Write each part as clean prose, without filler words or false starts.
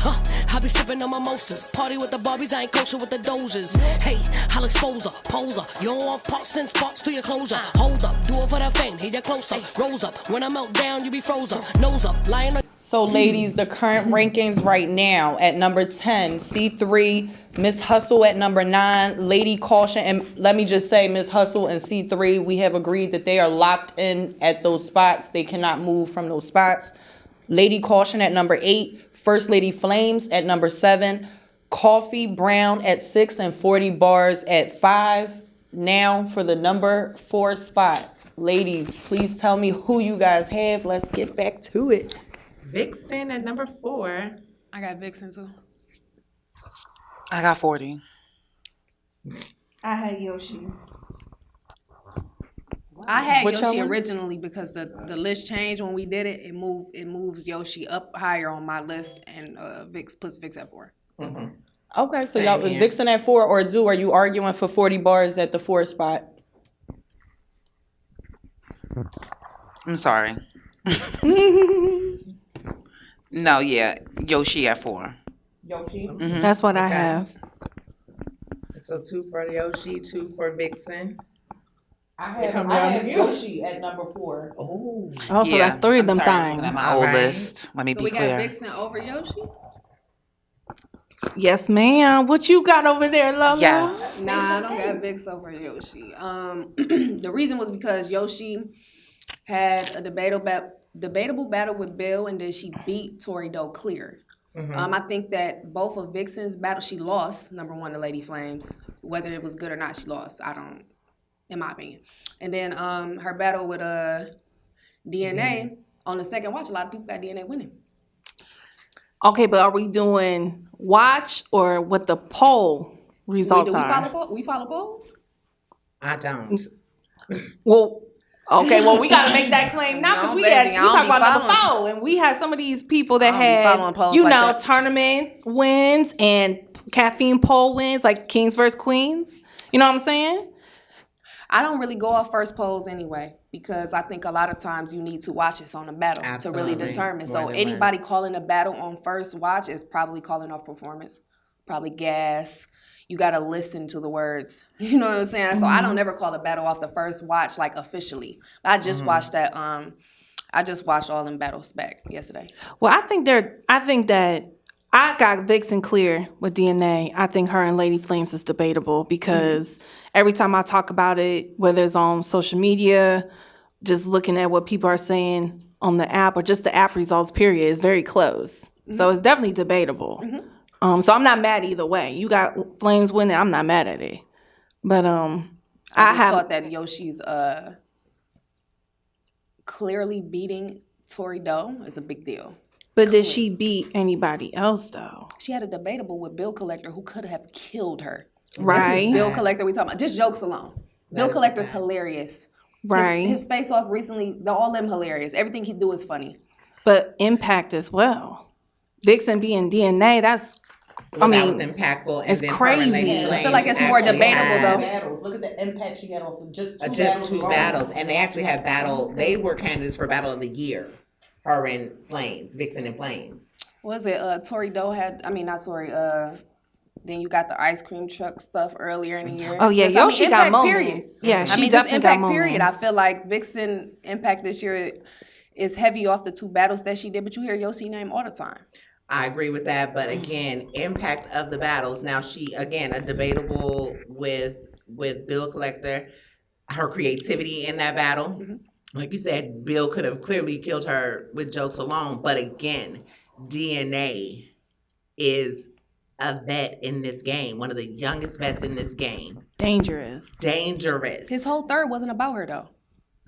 I be sipping on mimosas. Party with the Barbies, I ain't kosher with the Dojas. Hey, I'll expose her, pose her. You don't want parts and sparks to your closure. Hold up, do it for the fame, hit your closer. Rose up, when I melt down, you be frozen. Nose up, lying on. So, ladies, the current rankings right now at number 10, C3, Miss Hustle at number 9, Lady Caution, and let me just say, Miss Hustle and C3, we have agreed that they are locked in at those spots. They cannot move from those spots. Lady Caution at number 8, First Lady Flames at number 7, Coffee Brown at 6, and 40 Bars at 5. Now for the number 4 spot. Ladies, please tell me who you guys have. Let's get back to it. Vixen at number 4. I got Vixen too. I got 40. I had Yoshi. I had What Yoshi y'all originally because the list changed when we did it. It moves Yoshi up higher on my list, and puts Vix at 4. Mm-hmm. Okay, so Same y'all here. Vixen at 4 or are you arguing for 40 Bars at the 4 spot? I'm sorry. No, yeah, Yoshi at 4. Yoshi? Mm-hmm. That's what I Okay. have. So 2 for Yoshi, 2 for Vixen. I come down to you. Yoshi at number 4. Oh. Oh, so that's 3 of I'm them sorry, I was looking things. at my old Alright. list. Let me So be we clear. got Vixen over Yoshi? Yes, ma'am. What you got over there, Lolo? Yes. Nah, I don't got Vix over Yoshi. The reason was because Yoshi had a debatable battle with Bill, and then she beat Tori Doe clear. I think that both of Vixen's battles, she lost, number 1 to Lady Flames. Whether it was good or not, she lost. In my opinion. And then her battle with DNA, on the second watch, a lot of people got DNA winning. Okay, but are we doing watch or what the poll results are? We follow polls? I don't. Well, okay, well we gotta make that claim now because No, we baby, I don't talk be about number following. 4, and we had some of these people that I don't be following had polls like that. tournament wins and caffeine poll wins, like Kings versus Queens. You know what I'm saying? I don't really go off first polls anyway, because I think a lot of times you need to watch us on a battle to Absolutely. really determine. More So than anybody once. calling a battle on first watch is probably calling off performance, probably gas. You got to listen to the words. You know what I'm saying? So I don't ever call a battle off the first watch, like officially. I just watched that. I just watched all them battles back yesterday. Well, I think that I got Vixen clear with DNA. I think her and Lady Flames is debatable because every time I talk about it, whether it's on social media, just looking at what people are saying on the app or just the app results, period, is very close. So it's definitely debatable. So I'm not mad either way. You got Flames winning, I'm not mad at it. But I just thought that Yoshi's clearly beating Tori Doe is a big deal. But did she beat anybody else though? She had a debatable with Bill Collector who could have killed her. This Right. is Bill Collector we talking about. Just jokes alone. Bill is Collector's bad. hilarious. Right. His face off recently, all them hilarious. Everything he do is funny. But Impact as well. Vixen being DNA, that's Well, that mean, was impactful. And it's then crazy. Lady Yeah, I Flames feel like it's more actually debatable, had- though. Battles. Look at the impact she got off of just two battles, and they actually had battle. They were candidates for Battle of the Year. Her and Flames, Vixen and Flames. Was it Tori Doe had, I mean, not Tori, then you got the ice cream truck stuff earlier in the year. Oh, yeah, Just, I mean, Yoshi got Impact, moments. period. Yeah, I she mean, just definitely got Impact, period. I moments. feel like Vixen Impact this year is heavy off the 2 battles that she did, but you hear Yoshi name all the time. I agree with that, but again, impact of the battles. Now she again a debatable with Bill Collector, her creativity in that battle. Like you said, Bill could have clearly killed her with jokes alone, but again, DNA is a vet in this game, one of the youngest vets in this game. dangerous. Dangerous. His whole third wasn't about her, though.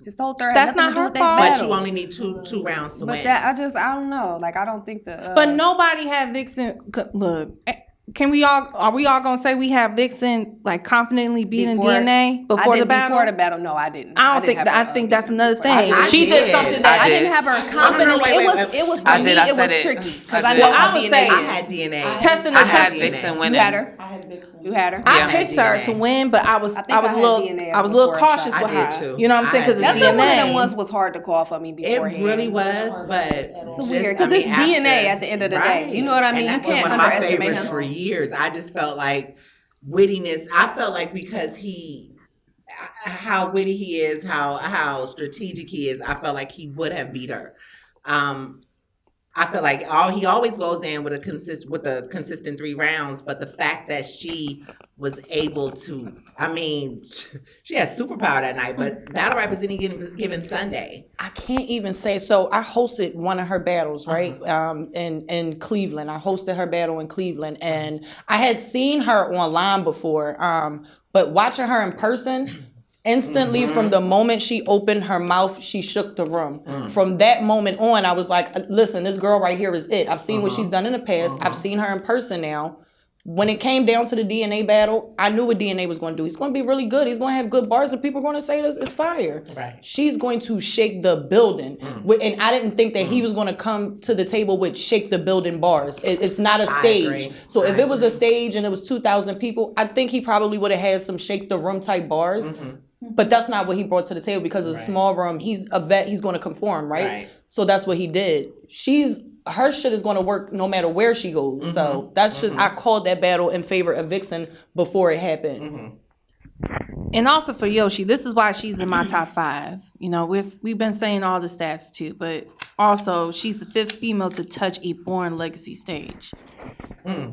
His whole third That's had nothing not to do her with that fault. but battle. you only need two rounds to But win. that, I don't know. Like, I don't think the... But nobody had Vixen. Look, are we all gonna say we have Vixen like confidently beating Before- DNA before the battle? Before the battle, no, I didn't. I don't didn't think. have I her, think that's another before. thing. I She did did. something I that I did. didn't have her confidently. wait, It was for I me. did, I It said was it. tricky because I I did. know Well, I what would DNA say- I is. had DNA. testing the I had temp- Vixen You winning. had her. I had Vixen. You had her. I Yeah. picked her to win, but I was think I was I a had little DNA I was a little before I cautious shot. with I her. did too. You know what I'm saying? Because I it's had That's one of them DNA. ones was hard to call for me It beforehand. really was, but It's weird because it's DNA at the end of the day. You know what I mean? And You that's been can't one of my underestimate favorites him. for years. I just felt like wittiness. I felt like because how witty he is, how strategic he is, I felt like he would have beat her. I feel like he always goes in with a consistent 3 rounds, but the fact that she was able to, I mean, she had superpower that night, but battle rap is any given Sunday. I can't even say. So I hosted one of her battles, right? In Cleveland. I hosted her battle in Cleveland, and I had seen her online before, but watching her in person. Instantly, from the moment she opened her mouth, she shook the room. From that moment on, I was like, listen, this girl right here is it. I've seen what she's done in the past. I've seen her in person now. When it came down to the DNA battle, I knew what DNA was going to do. He's going to be really good. He's going to have good bars, and people are going to say this is fire. Right. She's going to shake the building. And I didn't think that he was going to come to the table with shake the building bars. It's not a stage. agree. So if it was a stage and it was 2,000 people, I think he probably would have had some shake the room type bars. But that's not what he brought to the table because it's a small room. He's a vet. He's going to conform, right? So that's what he did. Her shit is going to work no matter where she goes. So that's just, I called that battle in favor of Vixen before it happened. And also for Yoshi, this is why she's in my top 5. You know, we've been saying all the stats too, but also she's the 5th female to touch a Born Legacy stage. Okay.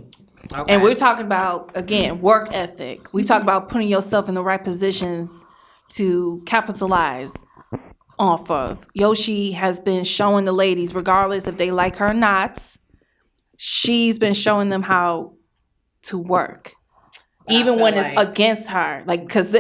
And we're talking about, again, work ethic. We talk about putting yourself in the right positions to capitalize off of. Yoshi has been showing the ladies, regardless if they like her or not, she's been showing them how to work. Even when it's against her. Because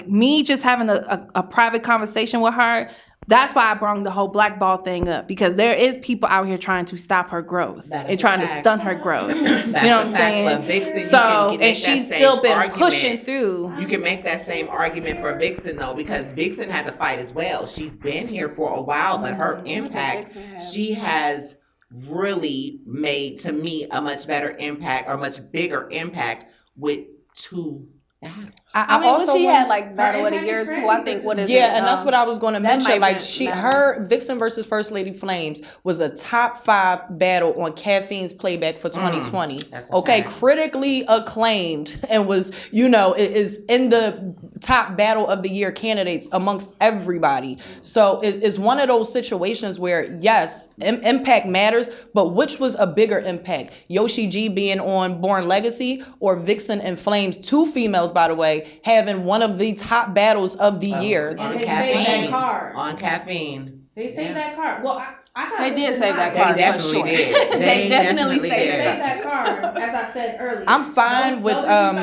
me just having a private conversation with her, that's why I brought the whole blackball thing up. Because there is people out here trying to stop her growth. And trying to stunt her growth. You know what I'm saying? But Vixen, And she's still been pushing through. You can make that same argument for Vixen, though, because Vixen had to fight as well. She's been here for a while, but her impact, she has really made, to me, a much better impact or much bigger impact with 2 battles. I mean, what she had like battle of the year too. I think what is it? Yeah, and that's what I was going to mention. Like might her Vixen versus First Lady Flames was a top 5 battle on Caffeine's playback for 2020. Okay, fact. critically acclaimed and was, is in the top battle of the year candidates amongst everybody. So it's one of those situations where yes, impact matters, but which was a bigger impact? Yoshi G being on Born Legacy or Vixen and Flames, 2 females, by the way, having one of the top battles of the year. On They caffeine. saved that card. On caffeine. They saved that card. Well, I got They did save that They card for definitely sure. did. They definitely saved did. that that card, as I said earlier. I'm fine with I'm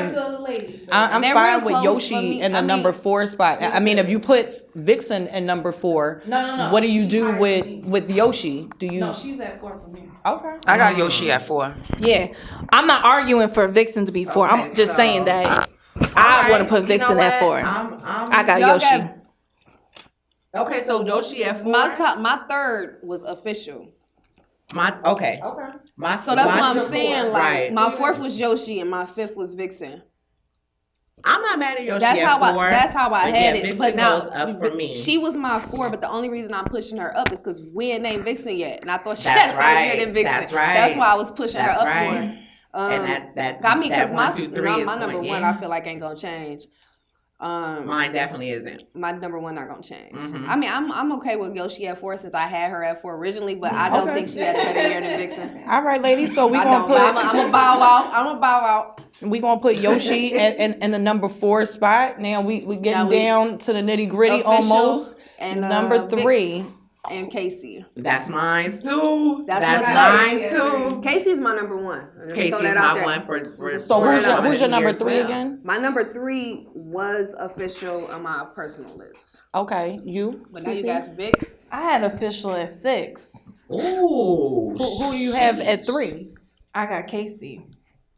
They're fine real with close for Yoshi me. in the I mean, number 4 spot. I mean, if you put Vixen in number 4, No. what do you She do higher with than me. with Yoshi? Do you? No, she's at 4 for me. Okay. I got Yoshi at 4. Yeah, I'm not arguing for Vixen to be 4. I'm just so- saying that I want to put Vixen at 4. I got Y'all Yoshi. got- Okay, so Yoshi at 4. My third was official. Okay. So that's my what I'm number saying. 4, Like right. my 4th was Yoshi and my 5th was Vixen. I'm not mad at Yoshi That's at how 4. That's how I But had yeah, it. Vixen But now goes up for me. she was my 4. But the only reason I'm pushing her up is because we ain't named Vixen yet, and I thought she That's had a better year right. than Vixen. That's right. That's why I was pushing That's her up right. more. And that I mean, because that my 1, 2, 3 is number going 1, in. I feel like ain't gonna change. Mine definitely isn't. My number 1 not gonna change. Mm-hmm. I mean, I'm okay with Yoshi at 4 since I had her at 4 originally, but I don't think she had a better year than Vixen. All right, ladies. So we I gonna don't. put I'm a bow out. I'm a bow out. we gonna put Yoshi in the number 4 spot. Now we getting Now we- down to the nitty gritty Official almost. and, number 3. And Casey. That's mine too. That's what's mine too. Casey's my number 1. Casey's my one for. So for who's your number year 3 as well. again? My number 3 was official on my personal list. Okay, you. But now you Cece? got Vix. I had official at 6. Ooh. Who do you have at 3? I got Casey.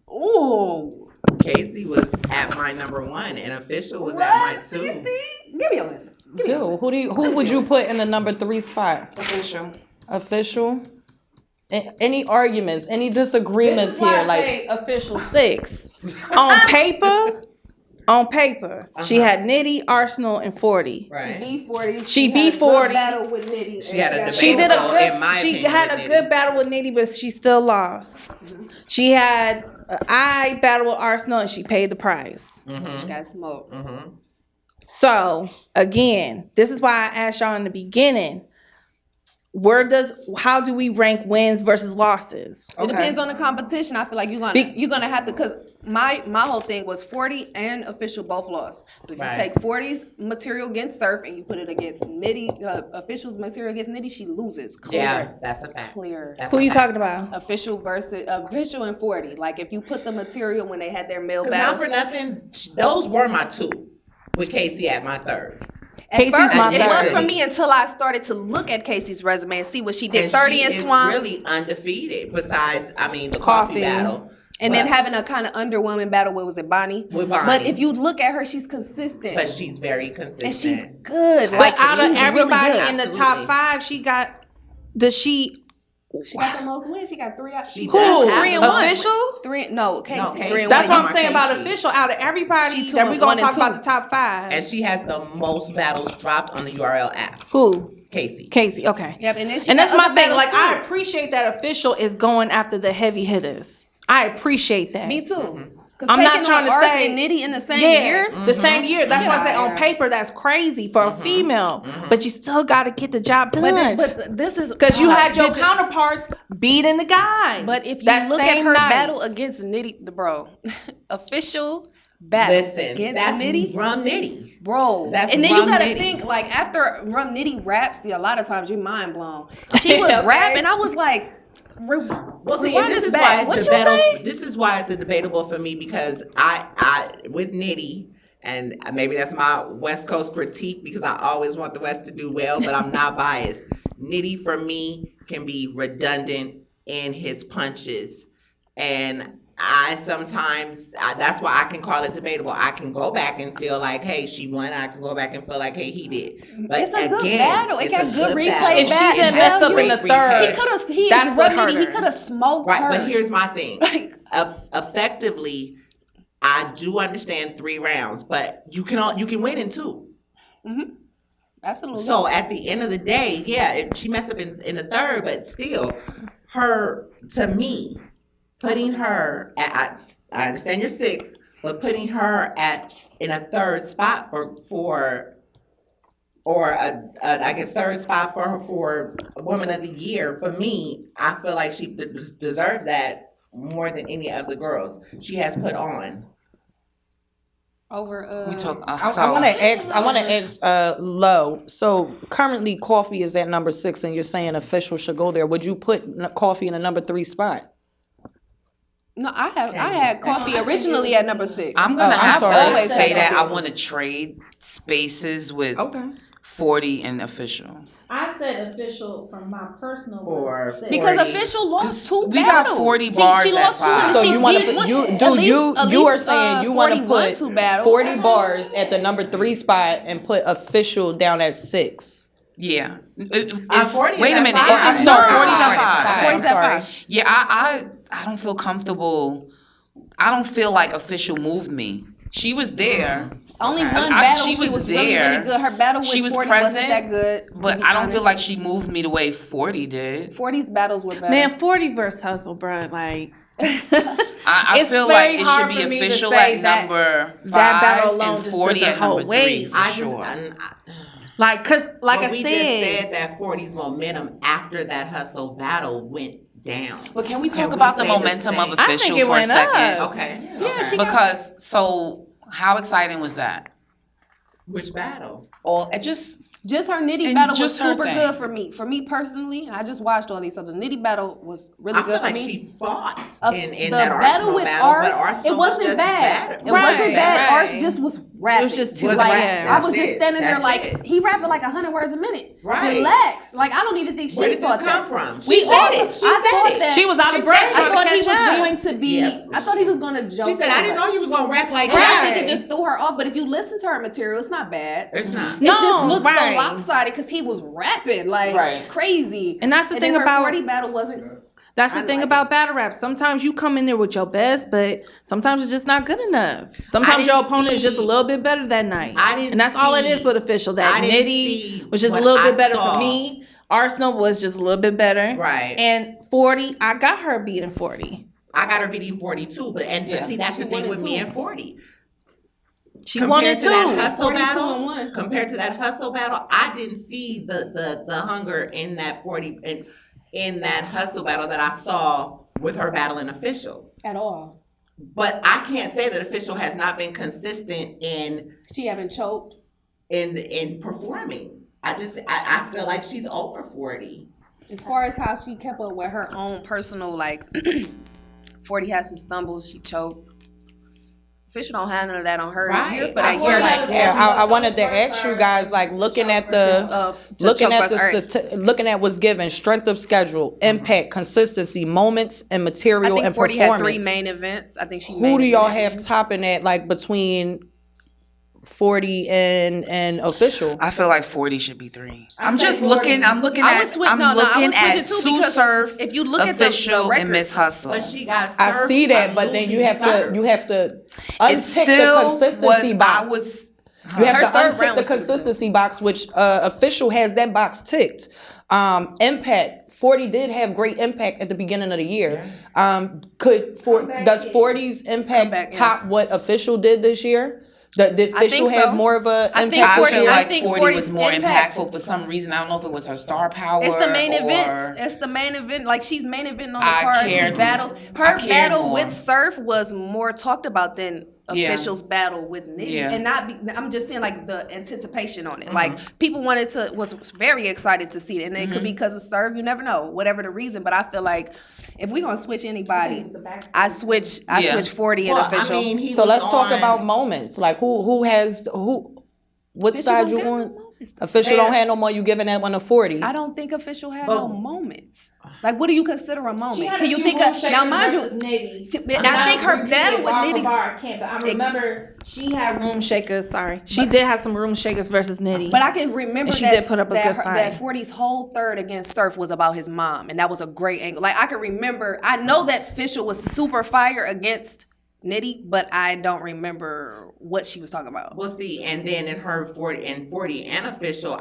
Ooh. Casey was at my number 1, and official was at mine too. Give me a list. Who would you put in the number 3 spot? Official. Official. Any arguments, any disagreements here? Like, official 6. On paper, she had Nitty, Arsenal, and 40. Right. B40. She had a beat good 40. battle with Nitty. She had a She did debatable, a in my good. She opinion, had with a Nitty. good battle with Nitty, but she still lost. She had an I battle with Arsenal, and she paid the price. She got smoked. So again, this is why I asked y'all in the beginning. How do we rank wins versus losses? It depends on the competition. I feel like you're gonna have to, because my whole thing was 40 and official both lost. So if you Right. take 40's material against Surf and you put it against Nitty, official's material against Nitty, she loses. Clear. Yeah, that's a fact. Clear. That's Who a you fact. talking about? Official and 40. Like if you put the material when they had their male Because not battles. for nothing, those were my 2, with Casey at my 3rd. At Casey's first, my it was third. for me until I started to look at Casey's resume and see what she did. And 30 she in is Swamp. really undefeated. Besides, the Coffee. coffee battle, And then But- having a kind of underwhelming battle with Bonnie? With Bonnie. But if you look at her, she's consistent. but she's very consistent. and she's good. But Like But out she's of really everybody good. in the Absolutely. top 5, she got. Does she? She got the most wins. She got 3 out. She Who? does have 3 and the 1. Official? 3. No, Casey. Casey. 3 and That's 1. what I'm saying about Casey. official. Out of everybody She two that and we gonna one and talk about two. the top 5. And she has the most battles dropped on the URL app. Who? Casey. Casey. Okay. Yep, and then she And got that's my other thing. battles Like, I too. appreciate that official is going after the heavy hitters. I appreciate that. Me too. Because I'm not taking trying to on Ars say- and Nitty in the same Yeah, year. the same year. That's why I say Yeah, on yeah. paper that's crazy for a female, but you still got to get the job done. But this is Because you had your did counterparts beating the guys. But if you that look at same her night. battle against Nitty, bro, official battle Listen, against that's Nitty, Rum Nitty. bro. That's and then you Rum gotta Nitty. think like after Rum Nitty raps, see, a lot of times you're mind blown. She would Okay. rap, and I was like, Well, see, rewind this this is why back. it's What you debatable. say? This is why it's a debatable for me because I with Nitty, and maybe that's my West Coast critique because I always want the West to do well, but I'm not biased. Nitty for me can be redundant in his punches, and that's why I can call it debatable. I can go back and feel like, hey, she won. I can go back and feel like, hey, he did. But It's a good again, battle. It it's got a good replay battle. If she back. didn't Hell, mess up you in the ain't- third, he could have. He that's what Rum Nitty. hurt He her. could have smoked Right, her. but here's my thing. Like, Effectively, I do understand 3 rounds, but you can win in 2. absolutely. So at the end of the day, yeah, she messed up in the third, but still, to me, putting her at I understand you're 6, but putting her in a third spot I guess third spot for Woman of the Year, for me, I feel like she deserves that more than any of the girls she has put on. over. We talk. I want to ask Lo. So currently, Coffee is at number 6, and you're saying official should go there. Would you put Coffee in a number 3 spot? No, I had Coffee originally at number 6. I'm gonna I'm have sorry. to Always say said that I that. want to trade spaces with Okay. 40 and official. I said official from my personal For Because 40. official lost 2 we got battles. 40 bars She at lost 2 5. and So she you want beat to one. you At do least- you at you are least, saying you want to 40 won put 2 battles. 40 bars at the number 3 spot and put official down at 6. Yeah. 40 is Wait a at minute. five. Is it, no, No, 40's at 5. 5. Okay, 40's at sorry. 5. Yeah, I don't feel comfortable. I don't feel like official moved me. She was there. Only Okay. one battle. She was really, there. really good. Her battle with She was 40 present, wasn't that good. to But be I don't feel honest. like she moved me the way 40 did. 40's battles were better. Man, 40 versus Hustle, bro. Like, I It's feel like very it should hard be for me to official say at that- number 5 that battle alone and just 40 doesn't at number hold 3 weight. for sure. like, cause like But I we said, just said that 40's momentum after that Hustle battle went down. But can we Can talk we about the say the momentum same? of I think official it for a went second? up. Okay. Yeah, she Because how exciting was that? Which battle? Or it just Just her Nitty And battle was just her super thing. good for me. For me personally, and I just watched all these. So the Nitty battle was really I good feel for like me. she fought in the that battle Arsenal with battle, Ars, but Arsenal it wasn't was just bad. bad. It wasn't Right, bad. right. Ars just was rapping. It was just too Was like rapping. I was That's just it. standing there That's like it. he rapping like 100 words a minute. Right. Relax. Like I don't even think she Where did thought this come that. from? We She said all- it. She I said thought it. that she was out She of breath said- trying I to thought he catch was up. going to be. Yeah. I thought he was going to joke. She said, so I didn't know much. you was gonna rap like And I that. think it just threw her off. But if you listen to her material, it's not bad. It's not. It No, just looks right. so lopsided because he was rapping like Right. crazy. And that's the thing then her about- 40 battle wasn't. That's the thing about battle rap. Sometimes you come in there with your best, but sometimes it's just not good enough. Sometimes your opponent is just a little bit better that night. And that's all it is with Official. That Nitty was just a little bit better for me. Arsenal was just a little bit better. Right. And 40, I got her beating 40. I got her beating 40 too. But see, that's the thing with me and 40. She wanted to. Compared to that hustle battle, I didn't see the hunger in that 40 in that hustle battle that I saw with her battling Official at all. But I can't say that Official has not been consistent in. She haven't choked in performing. I feel like she's over 40. As far as how she kept up with her own personal, like 40 had some stumbles, she choked. Official don't have none of that on her. Right. Here for that year. I wanted to ask you guys, like, looking at what's given: strength of schedule, impact, consistency, moments, and material and 40 performance. Had 3 main events. I think she. Who do y'all have topping that, like, between 40 and Official? I feel like 40 should be 3. I'm looking at Sue Surf, if you look Official, at and Miss Hustle. But she got I see that, but then you have to untick the consistency box. You have to untick the consistency box, which Official has that box ticked. Impact. 40 did have great impact at the beginning of the year. Does 40's impact top what Official did this year? Did Official have more of a impact? I feel like 40 was more impactful for some reason. I don't know if it was her star power. It's the main event. It's the main event. Like, she's main event on the card. She battles. Her battle with Surf was more talked about than Official's battle with Nitty. Yeah. And I'm just saying, like, the anticipation on it. Like, people was very excited to see it. And it could be because of Surf. You never know, whatever the reason. But I feel like if we're gonna switch anybody, I switch 40 and Official. So let's talk about moments. Like, what side you on? Official don't have no more. You giving that one a 40? I don't think Official had no moments. Like, what do you consider a moment? Can you think of now? Mind you, and I think her battle with Nitty. I remember she had room shakers. Sorry, she did have some room shakers versus Nitty. But I can remember she did put up a good fight. That 40's whole third against Surf was about his mom, and that was a great angle. Like, I can remember. I know that Official was super fire against Nitty, but I don't remember what she was talking about. Well, see, and then in her 40 and Official,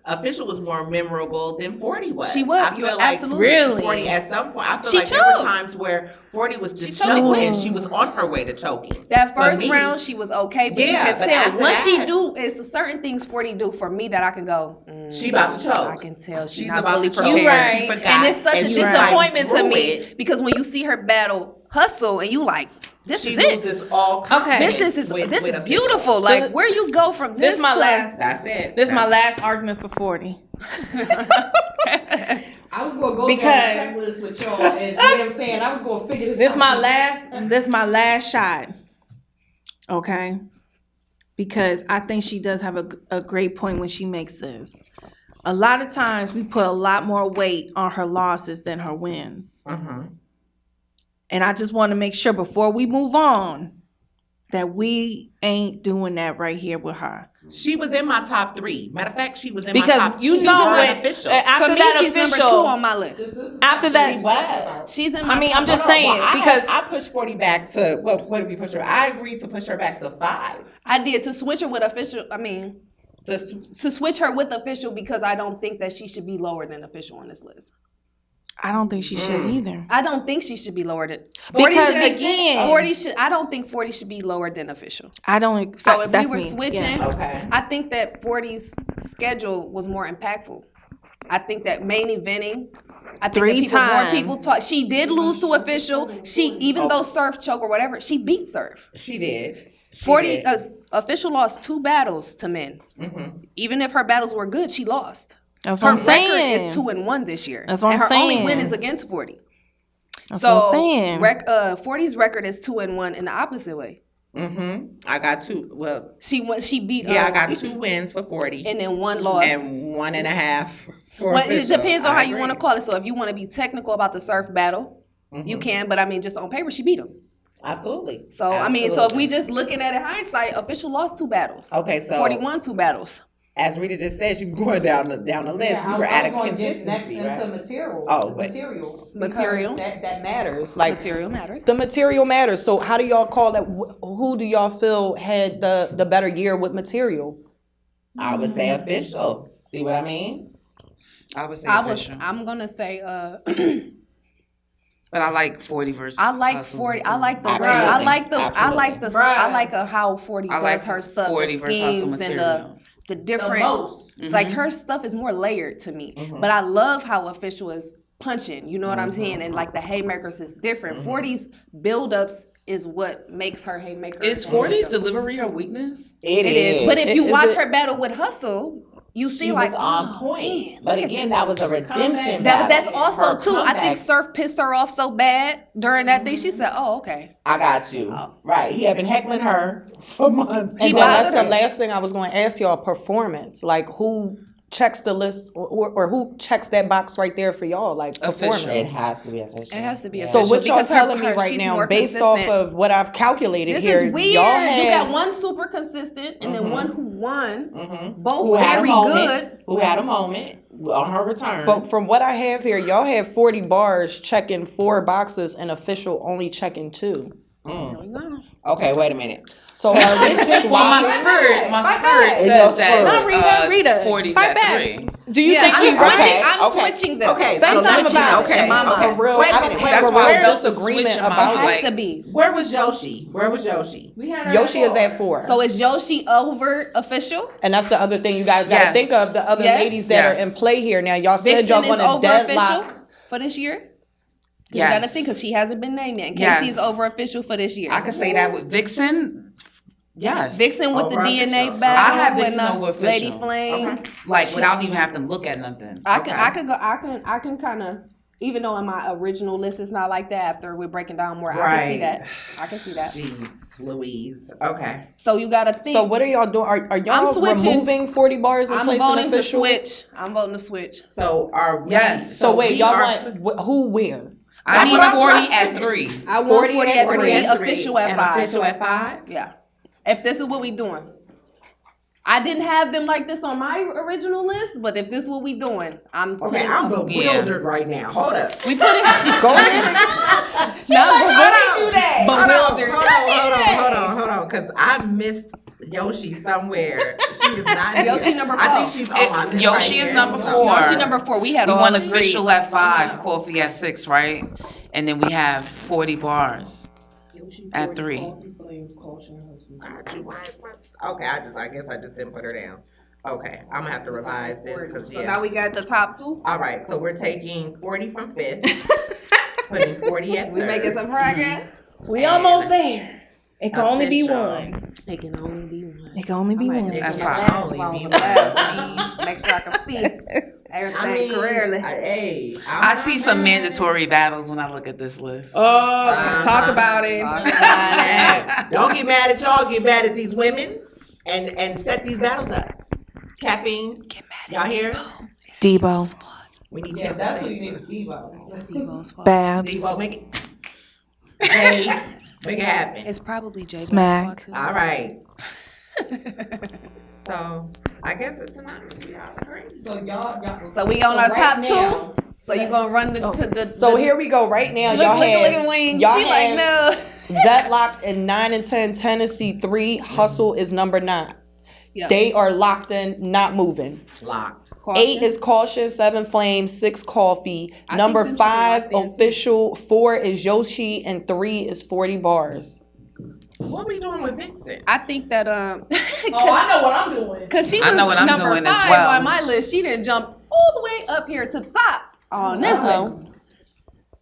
Official was more memorable than 40 was. She was. I feel like Absolutely. 40 at some point. I feel She like there were times where 40 was disheveled and she was on her way to choking. That first round, she was okay, but you can tell once she do, it's certain things 40 do for me that I can go. She about to choke. I can tell she's not about fully to choke. prepared. Right. She forgot, and it's such a disappointment to me it. because when you see her battle Hustle and you like, this is it. This is beautiful. Like, where you go from this my to last. That's it. This is my last argument for 40. I was gonna go down the checklist with y'all, and you know what I'm saying, I was gonna figure this out. This is my last shot. Okay, because I think she does have a great point when she makes this. A lot of times we put a lot more weight on her losses than her wins. And I just want to make sure before we move on that we ain't doing that right here with her. She was in my top 3. Matter of fact, she was in my top 2. Because you know what? Official. After For me, that she's Official, number 2 on my list. After that, she's in my I mean, top I'm just 2. saying because I pushed 40 back to what did we push her? I agreed to push her back to 5. I did to switch her with Official. I mean, to switch her with Official because I don't think that she should be lower than Official on this list. I don't think she should either. I don't think she should be lower than 40. Because again, 40 should. I don't think 40 should be lower than Official. I don't. So if we that's were me. switching, Okay. I think that 40's schedule was more impactful. I think that main eventing. I think more people talk. She did lose to Official. Even though Surf choke or whatever, she beat Surf. She did. 40 Official lost 2 battles to men. Even if her battles were good, she lost. That's what I'm saying. Her record is 2-1 this year. That's what I'm her saying. only win is against 40. That's what I'm saying. 40's record is 2-1 in the opposite way. I got 2. Well, she beat. I got 2 wins for 40, and then 1 loss, and 1.5 for Well, Official. it depends on how you want to call it. So if you want to be technical about the Surf battle, you can. But I mean, just on paper, she beat him. Absolutely. So I mean, so if we just looking at it hindsight, Official lost 2 battles. Okay, so 40 won 2 battles. as Rita just said, she was going down the list. We were at a consistency, right? material. Oh, wait. Material. That matters. Like Material matters. the material matters. So how do y'all call that? Who do y'all feel had the better year with material? I would say official. See what I mean? I would say official. I'm gonna say But I like 40 versus. I like Hustle 40. too. I like the Absolutely. I like the Absolutely. I like how 40 I like does her stuff, 40 the versus Hustle schemes and Material. the different like her stuff is more layered to me. But I love how official is punching. You know what I'm saying? And like the haymakers is different. 40's build-ups is what makes her haymaker. Is 40's delivery her weakness? It It is. is. But if you Is watch it- her battle with Hustle, you see She like was on oh, point. man, But look at again, this. that was a redemption That's battle. also Her too. I think comeback- Surf pissed her off so bad during that thing. She said, "Oh, okay." I got you. Right. He had been heckling her for months. And then bothered that's the her. last thing I was going to ask y'all: performance. Like who checks the list, or who checks that box right there for y'all? Like performance. Official. It has to be official. It has to be So official. what y'all because telling me right she's now, more based off consistent. of what I've calculated This here, is weird. y'all You have got one super consistent and then one who won. Both Who had very a moment? good. Who had a moment on her return? But from what I have here, y'all have 40 bars checking 4 boxes and official only checking 2. There we go. Okay, wait a minute. So are we Well, my spirit says that Not Rita. 40's Fight at back. 3. Do you think I'm he's switching. right? I'm switching them. Okay, Say so something let's- about it. okay, In my mind. For real, Wait a I don't minute. have That's a why I real felt the disagreement switch in my about mind. Has to be. Where was Yoshi? Where was Yoshi? Yoshi is at 4. So is Yoshi over official? And that's the other thing you guys gotta Yes. think of, the other Yes. ladies that are in Yes. play here. Now, y'all said Vixen y'all is want to over deadlock. official for this year? Yes. You gotta think because she hasn't been named yet. Yes. Casey's over official for this year. I could say that with Vixen. Yes. Vixen with the Over DNA official. battle. I have with, Vixen over Lady official. Flames. Like without even having to look at nothing. I can kind of, even though in my original list it's not like that. After we're breaking down more, I can see Right. that. I can see that. Jeez, Louise. Okay. So you gotta think. So what are y'all doing? Are I'm y'all switching. removing 40 bars and I'm placing voting to official? switch. I'm voting to switch. So are we? Yes. So wait, we y'all are- want who where? I That's what I'm need 40 trying- at 3. I want 40 40 at at 3, three. official at and 5. Official at 5. Yeah. If this is what we doing. I didn't have them like this on my original list, but if this is what we doing, I'm Okay, putting I'm up. bewildered right now. Hold up. We put it. Go ahead. Not Hold bewildered. on, because I missed Yoshi somewhere. She is not here. Yoshi number I 4. think she's on my list Yoshi right is here. number 4. Yoshi number 4. We had We all want agreed. official at 5, coffee at 6, right? And then we have 40 bars at 3. Okay, I guess I just didn't put her down. Okay, I'm gonna have to revise this because So now we got the top 2. All right, so we're taking 40 from 5th, putting 40 at 3rd. We making some progress. We almost there. It can only be Official. one. It can only be one. It can only be one. It At can 5. only be one. Jeez. Make sure I can see everything clearly. Hey, I see some mandatory battles when I look at this list. Oh, talk about it. Don't get mad at y'all. Get mad at these women, and set these battles up. Caffeine, Get mad y'all hear? Debo, We need 10%. Devo's fault. Babs, Debo, make it. Hey, make it happen. It's probably J Smack. too. All right. So I guess it's anonymous. We all agree. So y'all. So we on our right top now- 2. So you gonna run to the. So here we go. Right now, Look, y'all look have at Wing. y'all She like have no. deadlocked in 9 and 10. Tennessee 3. Hustle is number 9. Yeah. They are locked in, not moving. Locked. 8 is caution. 7 flames. 6 coffee. Number think them should be 5 locked in, too. official. 4 is Yoshi, and 3 is 40 bars. What we doing with Vixen? I think that Oh, I know what I'm doing. cause she I was know what I'm number doing as 5 well. on my list. She didn't jump all the way up here to the top on this list.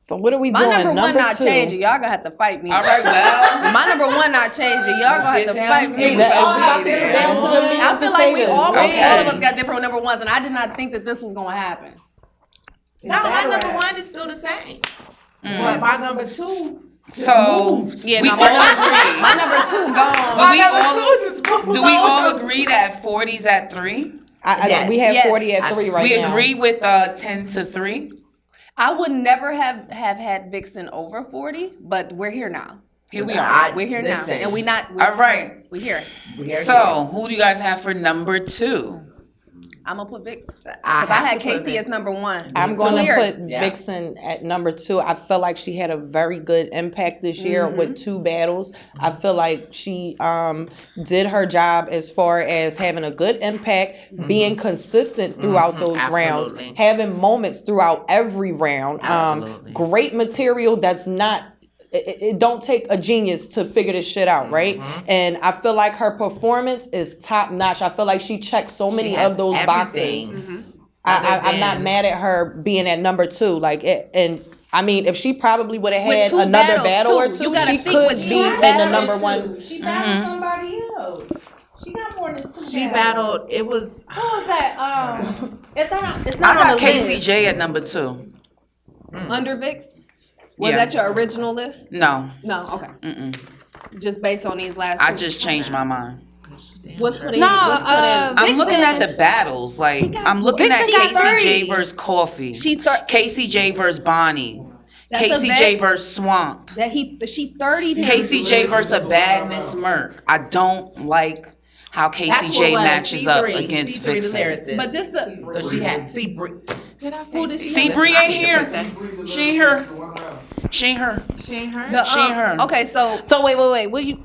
So what are we My doing? number 1 not 2. changing. Y'all gonna have to fight me. All right, well. My number 1 not changing. Y'all gonna have to get fight down me. to That- it. we about to get down to the meat I and feel like we potatoes. almost Okay. all of us got different number 1s, and I did not think that this was gonna happen. No, my number 1 is still the same. But my number 2. So Yeah, we no, all my agree. number 2 gone. Do we all agree that 40's at 3? Yes. We have Yes. 40 at 3 right We now. agree with 10 to 3. I would never have had Vixen over 40, but we're here now. Here we are. We're here now, Listen. and we not. All right. We're here. We are So who do you guys have for number 2? I'm gonna put Vix because I I had have to put Casey Vix. as number 1. I'm going to Clear. put Yeah. Vixen at number 2. I feel like she had a very good impact this year with 2 battles. I feel like she did her job as far as having a good impact, being consistent throughout those rounds, Absolutely. having moments throughout every round. Absolutely. Great material that's not. It don't take a genius to figure this shit out, right? And I feel like her performance is top notch. I feel like she checked so many has of those boxes. everything. I'm not mad at her being at number 2. Like, and I mean, if she probably would have With had 2 another battles, battle or too. 2, You gotta she think could with be 2 in the battles, number 1. She battled somebody else. She got more than 2 She battled. It was. Who was that? It's not. It's I not on got the list. KCJ at number 2. Under Vix. Was Yeah. that your original list? No, No. Okay. Just based on these last. I 2. just changed my mind. What's put in? No, What's put in? I'm looking at the battles. Like, I'm looking at Vixen got KCJ 30. versus Coffee. KCJ versus Bonnie. That's a KCJ vet. versus Swamp. That she 30. KCJ versus a bad Miss Merc. I don't like how KCJ matches up against Vixen. But this the. So she had. See, did I say See, Bree ain't here. She ain't her. She ain't her. She ain't her. The, She ain't her. Okay, so So wait. What you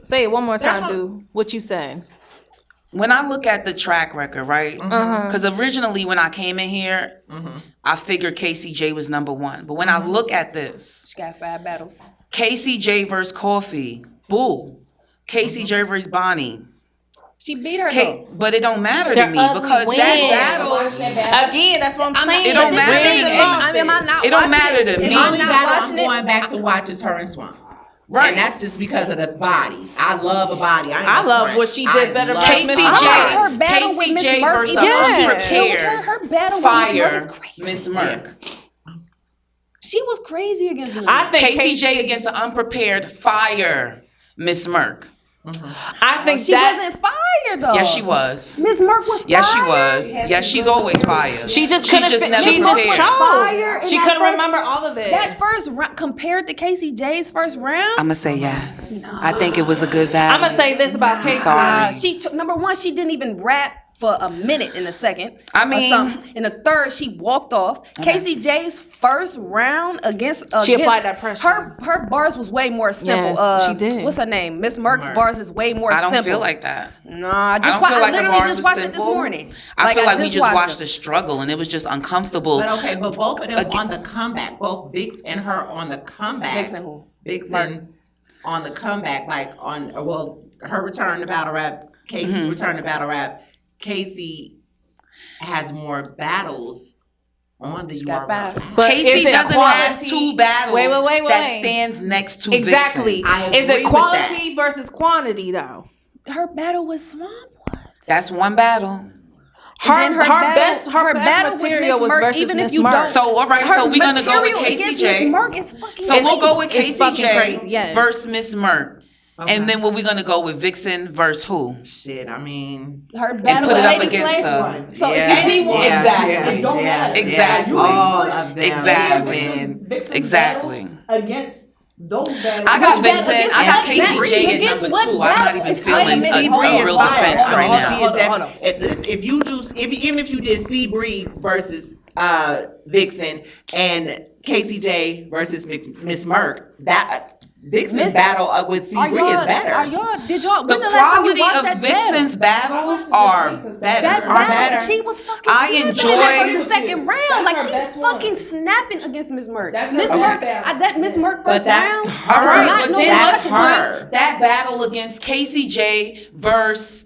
say it one more time, what- dude? What you said? When I look at the track record, right? Because originally when I came in here, I figured KCJ was number 1. But when I look at this, she got 5 battles. KCJ versus Coffee, boo. KCJ versus Bonnie. She beat her though. But it don't matter to They're me ugly because wins. that battle, Again, that's what I'm saying. It don't This matter is to the me. thing. I mean, am I not It don't watching matter to it? me. The Am I only not battle I'm watching it? going back to watch is her and Swamp. Right. And that's just because of the body. I love a body. I love what she did better than KCJ. Miss I liked her battle with Miss KCJ Merc versus even though she unprepared. killed her. Her battle with Miss Merc Fire was crazy. Miss Merc. She was crazy against Miss I Merc. think KCJ against an unprepared fire Miss Merc. I think She that wasn't fire though. Yes, she was. Miss Merc was fire. Yes, she was. Yes, she's always fire. she just She's couldn't. just never She just prepared. Fire in chose. She that couldn't first- remember all of it. That first round compared to Casey J's first round. I'm gonna say yes. I think it was a good battle. I'm gonna say this about Casey. sorry. She took number 1. She didn't even rap for a minute in the second. I or mean- something. In the third, she walked off. Casey J's first round against She applied that pressure. Her bars was way more simple. Yes, she did. What's her name? Miss Merc's bars is way more I don't simple. feel like that. Nah, I don't feel I like her literally bars just was watched it this simple. morning. I feel like we just watched it. the struggle and it was just uncomfortable. But okay, but both of them on the comeback. Both Vix and her on the comeback. Vixen who? Vixen on the comeback, like on her return to battle rap, Casey's return to battle rap. Casey has more battles on the got URL. 5. But Casey is it doesn't have quality- 2 battles Wait. that stands next to Exactly. Vixen. I Is agree it with quality versus quantity though? Her battle with Swamp was. That's one battle. Then Her best battle with material Miss was Merc, versus even if Miss you Merc. don't. So all right, Her so we're gonna go with material against KCJ. Miss Merc is fucking. So we'll go with It's fucking KCJ crazy, yes. versus Miss Merc. And then what we gonna go with Vixen versus who? Shit, I mean, Her battle put with it up Lady against Flame her. won. So yeah, anyone. yeah, Exactly. yeah, It don't yeah, matter. Exactly. yeah, all of them. Exactly. Man. Exactly. Against those battles. I got Which Vixen. battle? I got Against KCJ at against number what 2. I'm not battle? even It's feeling fine. a Hold on, real hold on, defense hold on, right hold now. on, hold on. Even if you did C Bree versus Vixen and KCJ versus Miss Merc, that Vixen's battle with C Bree is better. Did y'all? The When the last time you quality watched of that Vixen's battles are better. That Are better. battle, she was fucking I snapping enjoy- in that first and second round. That's Like her she was best one. fucking snapping against Miss Merc. That's her Miss best Merc, battle. that Miss Merc But first that's round. All right, not but no then that's let's her. put that battle against KCJ versus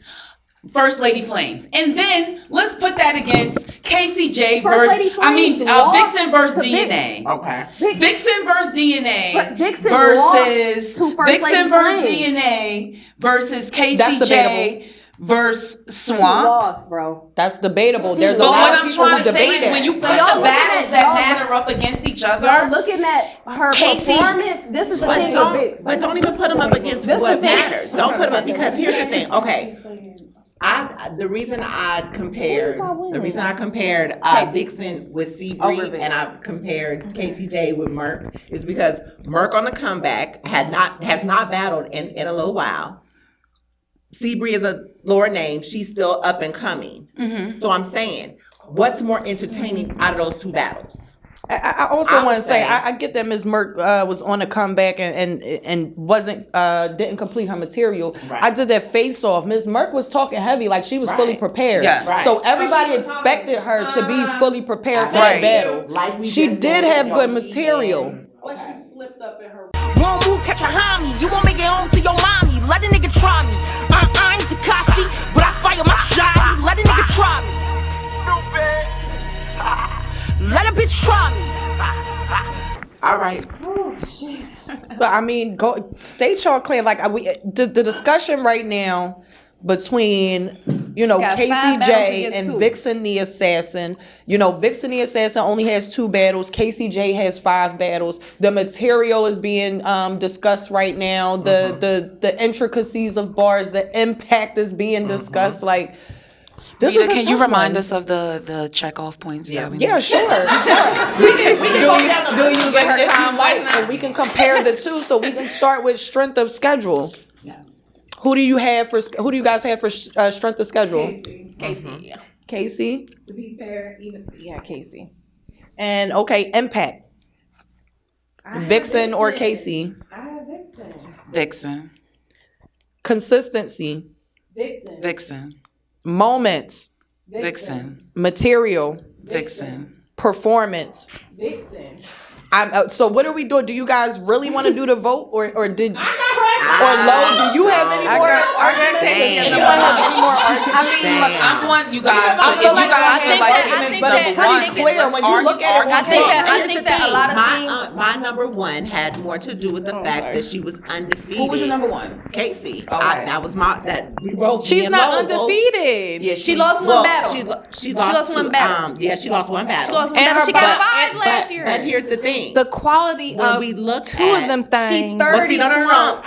First Lady Flames. And then let's put that against KCJ First Lady versus, Flames lost Vixen versus to Vix. DNA. Okay. Vixen versus DNA Vixen versus lost to First Vixen Lady versus Flames. DNA versus That's KCJ debatable. versus She Swamp. lost, bro. That's debatable. She There's a But lot what of I'm people trying who to say debate is when you that. put So y'all the looking battles at- that y'all matter up against each Y'all other, looking at her Casey- performance. This is the thing with Vix. But don't even put them up against This what the thing. matters. Don't put them up because here's the thing. Okay. The reason I compared Vixen with C Over Bree Vix. and I compared KCJ with Merc is because Merc on the comeback has not battled in a little while. Seabree is a lower name. She's still up and coming. So I'm saying, what's more entertaining out of those two battles? I also want to say I get that Ms. Merck was on a comeback and wasn't didn't complete her material. Right. I did that face off. Ms. Merck was talking heavy, like she was fully prepared. Yeah. Right. So everybody expected her to be fully prepared for that battle. Like She did have good material. One move, catch a homie. You won't make it home to your mommy. Let a nigga try me. I ain't Takashi, but I fire my shot. Let a nigga try me. Let a bitch try me. All right. So I mean, go state y'all clear. Like the discussion right now between Got 5 Casey battles J against and 2. Vixen the Assassin. Vixen the Assassin only has 2 battles. Casey J has 5 battles. The material is being discussed right now. The intricacies of bars, the impact is being discussed. Like. This Rita, is a can you tough remind one. us of the check-off points? Yeah. That we Yeah, need? sure. We can go down the list if you like, and we can compare the two. So we can start with strength of schedule. Yes. Who do you guys have for strength of schedule? Casey. Casey. To be fair, Casey. And okay, impact. Vixen or Casey. I have Vixen. Vixen. Consistency. Vixen. Moments. Vixen. Material. Vixen. Performance. Vixen. So what are we doing? Do you guys really want to do the vote, or did or Lo? Do you have any more arguments? Does anyone have any more arguments? I mean, look, I want you guys to, I if feel you like guys I feel think like that- Casey's I think that- number I one, think then clear let's when you argue, look at it, argue. I think that a lot of things. My number one had more to do with the fact that she was undefeated. Who was your number one? Casey. Okay. That was that we both. She's me and not Lo both- undefeated. Yeah, She lost one battle. She lost two. one battle. She lost one battle. She lost one And battle. her She got butt. 5 last year. But here's the thing. The quality When of we look 2 at- of them things. But see, no. 30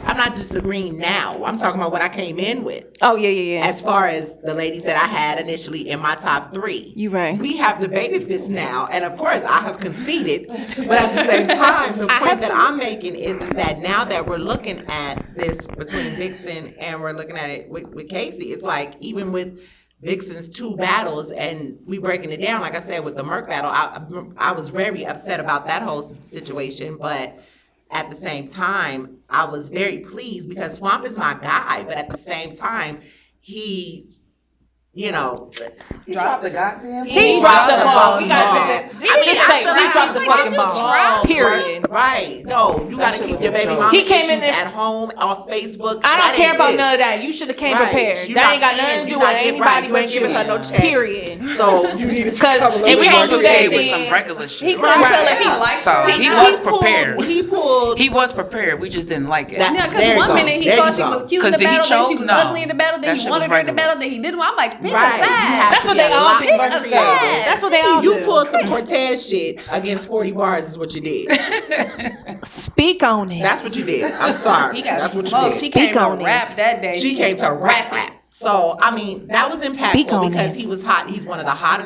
I'm not disagreeing now. I'm talking about what I came in with. Oh yeah. As far as the ladies that I had initially in my top 3. You right. We have debated this now, and of course I have conceded. But at the same time, the point that I'm making is that now that we're looking at this between Vixen and we're looking at it with Casey, it's like even with Vixen's 2 battles, and we breaking it down, like I said, with the Merc battle, I was very upset about that whole situation, but at the same time, I was very pleased because Swamp is my guy, but at the same time, he Drop the goddamn He ball. dropped the ball. He We got gotta to- just say he dropped the fucking ball. Period. Right. No, you got to keep your baby mama He came in issues there- at home, off Facebook. I don't That care ain't about this. none of that. You should have came Right. prepared. You That not ain't got in, nothing to you do not with getting anybody right. You ain't but giving you. her no check. Period. So you need to Because come a if little we more gonna do prepared that, with then- some regular shit. He couldn't tell if he Right. liked So her or he not. was prepared. He pulled. He was prepared. We just didn't like it. That- Yeah, There because you one go. minute he There thought you she go. was cute in 'Cause the did he battle, then she choke? was No. ugly in the battle, That then shit he was wanted her in the regular. battle, then he didn't. I'm like, pick Right. a side. That's what they all lot do. more Pick a creative. side. That's what they all You do. pulled some Cortez shit against 40 bars is what you did. Speak on it. That's what you did. I'm sorry. He got That's what you smoked. did. She came Speak to on it. rap that day. She came to rap. So I mean, that was Speak impactful on because it. he was hot. He's one of the hotter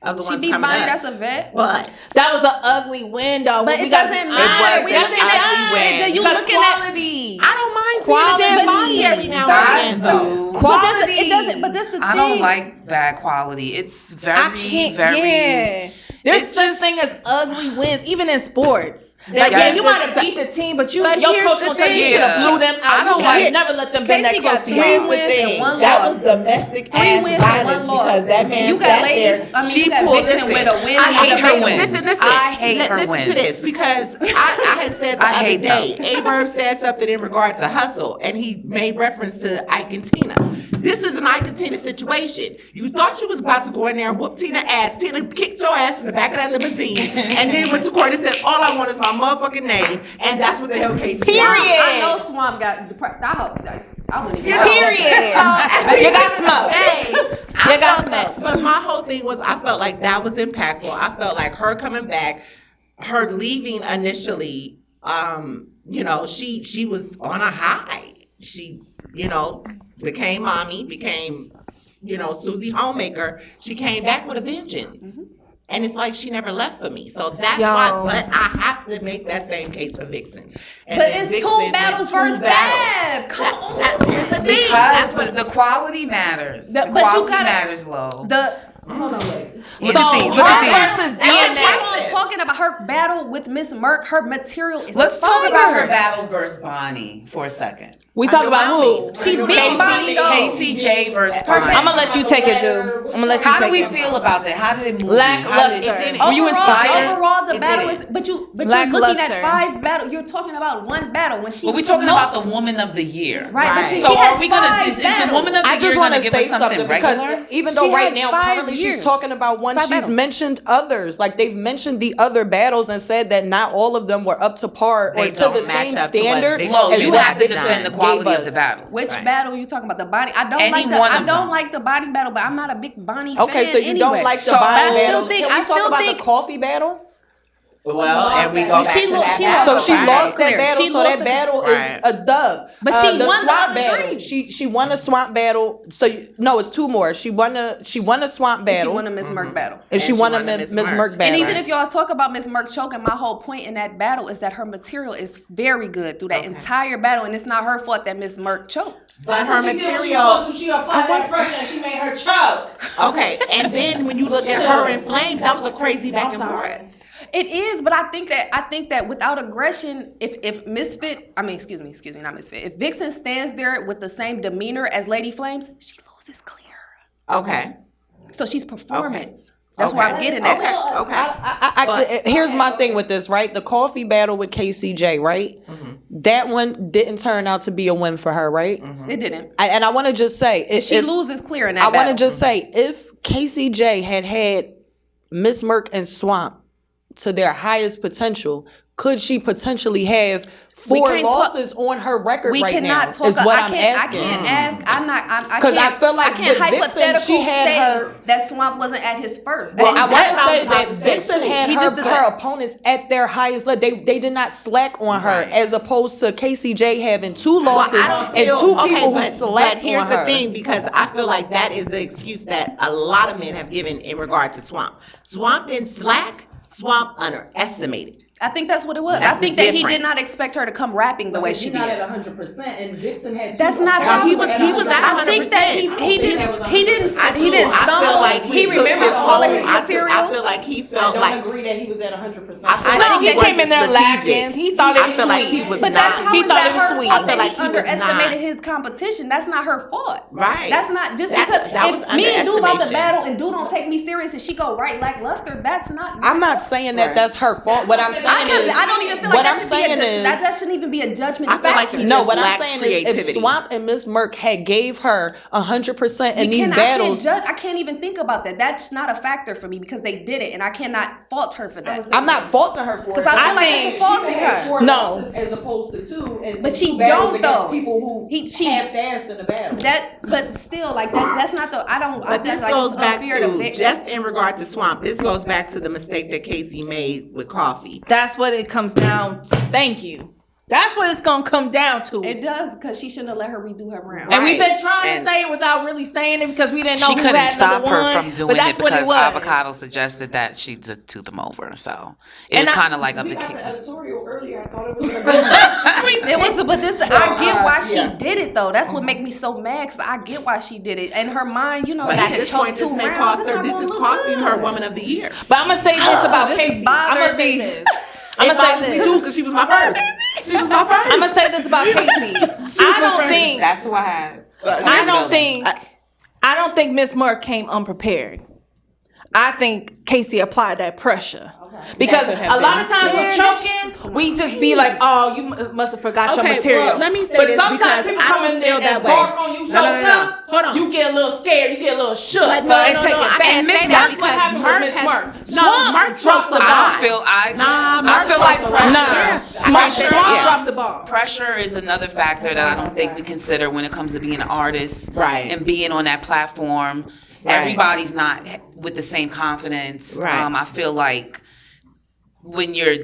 of the She ones beat coming Bonnie, up. that's a vet. But That was an ugly win, though. But We it got- doesn't was matter. an We doesn't ugly matter. win. You Because looking at quality. I don't mind seeing a dead Quality. body every now I and then, though. do. But this, it doesn't. But this the I thing. don't like bad quality. It's very, I can't. very. Yeah. There's It such just- thing as ugly wins, even in sports. That- Like, yeah, you that's- might have beat the team, but your But here's coach the gonna tell you you thing. should have blew them out. I don't You should have like- never let them been that Casey close got to 3 you. wins and 1 That loss. was domestic 3 ass wins and violence 1 loss. because that man You got sat ladies. there. I mean, She you got pulled Vixen this with a win. I and hate a her debate. wins. Listen. I hate her Listen wins. to this because I had said the I other hate day, them. Averb said something in regard to hustle, and he made reference to Ike and Tina. This is an Ike and Tina situation. You thought you was about to go in there and whoop Tina ass. Tina kicked your ass in the back of that limousine, and then went to court and said, "All I want is my motherfucking name," and that's what the hell case is. Period. I know Swamp got depressed. I hope I wouldn't even. Period. You got smoked. Hey, You I got felt that, smoked. but my whole thing was I felt like that was impactful. I felt like her coming back, her leaving initially, she was on a high. She, became mommy, became, Susie Homemaker. She came back with a vengeance. And it's like she never left for me. So that's Yo. why, but I have to make that same case for Vixen. And But then it's Vixen two went battles two versus battles. Bev. Come on. Here's the thing. Because That's the quality matters. The- The but you quality gotta- matters, low. Hold on, wait. Look So, at these. Look her at these. versus Keep DNA. on talking about her battle with Miss Merck. Her material is Let's fire. talk about her battle versus Bonnie for a second. We talk about who? She beat Bonnie though. KCJ versus Bonnie. I'm gonna let you take it, dude. I'm gonna let you How do take we it. feel about that? How did it move? Lackluster. Were you inspired? Overall, the It battle didn't. is, but you're looking Lackluster. at 5 battles. You're talking about one battle when she. Well, we're talking about the woman of the year. Right, but she So had are we gonna? 5 Is the battles. woman of the I year just want gonna to give us say something something because regular? even though She right had now 5 currently years. she's talking about one, 5 she's battles. mentioned others. Like they've mentioned the other battles and said that not all of them were up to par or They to don't the match same up to what standard. Vixen Low, as you what have to Vixen defend the gave quality of us. the battle. Which Right. battle you talking about? The Bonnie. I don't Any like the. one I of don't them. like the Bonnie battle, but I'm not a big Bonnie fan. Okay, so you anyway. don't like the So- Bonnie But I still battle. think- Can we I talk still about think- the coffee battle? Well, and we go back She to lo- that she battle. So she right? lost that Clear. battle. She So lost that the- battle Right. is a dub. But she won the swamp other battle. 3. She won a swamp battle. So no, it's 2 more. She won a swamp She battle. won a Miss Merck battle. and she won a Miss Merck battle. And even if y'all talk about Miss Merck choking, my whole point in that battle is that her material is very good through that entire battle, and it's not her fault that Miss Merck choked. But her material. She applied that pressure and she made her choke. Okay, and then when you look at her in flames, that was a crazy back and forth. It is, but I think that without aggression, if Misfit, excuse me, not Misfit, if Vixen stands there with the same demeanor as Lady Flames, she loses clear. Okay. So she's performance. Okay. That's where I'm getting at. Okay. Here's my thing with this, right? The coffee battle with KCJ, right? That one didn't turn out to be a win for her, right? It didn't. And I want to just say, She loses clear in that I battle. want to just say, if KCJ had Miss Merck and Swamp to their highest potential, could she potentially have 4 can't talk- losses on her record We right now? cannot talk. Is what I I'm can't. asking. I can't ask. I'm not. I 'Cause I can't- feel like I can't with Vixen, hypothetical she had say her- that Swamp wasn't at his first. Well, I That's want to what I say was about that to say, Vixen too. had He just did her that. opponents at their highest level. They did not slack on her, Right. as opposed to KCJ having 2 losses Well, I don't and feel, 2 people who but slacked here's on the her. thing, because I feel like that is the excuse that a lot of men have given in regard to Swamp. Swamp didn't slack. Swamp underestimated. I think that's what it was. That's I think the that he difference. did not expect her to come rapping the way she did. 100%, and Vixen had That's not how he was at I think that he 100%. didn't I stumble. feel like he took remembers his all of whole- his I material. feel like he I felt don't like agree that he was at 100%. I feel No, like he he came in there wasn't strategic. lacking. He thought it I was feel like sweet. he was But that's not. how He is thought that it was her sweet. fault I that feel like he he was underestimated not. his competition? That's not her fault. Right. That's not just That's- because that was if me and Dude about the underestimation. battle and Dude don't take me serious and she go right lackluster, that's not. I'm not saying that that's her fault. What I'm saying is, I don't even feel what like I'm that should be saying is, that shouldn't even be a judgment I feel like factor. he no, just what I'm lacked saying is, if creativity. Swamp and Miss Merck had gave her 100% in these I battles, can't judge. I can't even think about that. That's not a factor for me because they did it, and I cannot fault her for that. I'm not faulting her for it. 'Cause I feel like think it's a fault in her. No, as opposed to 2, and But she 2 battles don't, against though. people who She half-assed in the battle. but still, like that. That's not the. I don't. I But feel this like goes it's back unfair to, just in regard to Swamp, this goes back to the mistake that Casey made with Coffee. That's what it comes down to. Thank you. That's what it's gonna come down to. It does because she shouldn't have let her redo her round. And we've been Right. trying to And- say it without really saying it because we didn't know She who couldn't had stop number her one, from doing but that's it what because was. Avocado suggested that she took them over. So it was kind of like up the kick. editorial earlier. I thought it was It was, but this. I get why she did it though. That's what make me so mad. Cause I get why she did it. And her mind, But you at done this choked point, this 2 may rounds. cost It's her. not This gonna is look costing good. her Woman of the Year. But I'm gonna say this about this Casey. I'm bothers gonna say me. this. It I'm gonna bothers say me this. too because she was my first. She was my first. I'm gonna say this about Casey. I don't think. That's who I had. I don't think Miss Merck came unprepared. I think Casey applied that pressure. Because a lot of times with choking, we just be like, "Oh, you must have forgot your Okay, material." well, let me say but this sometimes because people I come don't in there feel that and way. bark on you so No. tough. Hold on. You get a little scared. You get a little shook. But and no, take it I back. can't Miss say Merck- that That's what because happened with Merck Miss has- Merck. No, Swamp Merck dropped drops the a ball. lot. I feel Merck feel drops like a lot. pressure. Swamp Yeah. dropped the ball. Pressure is another factor that I don't think we consider when it comes to being an artist, Right. And being on that platform. Right. Everybody's not with the same confidence. Right. I feel like when you're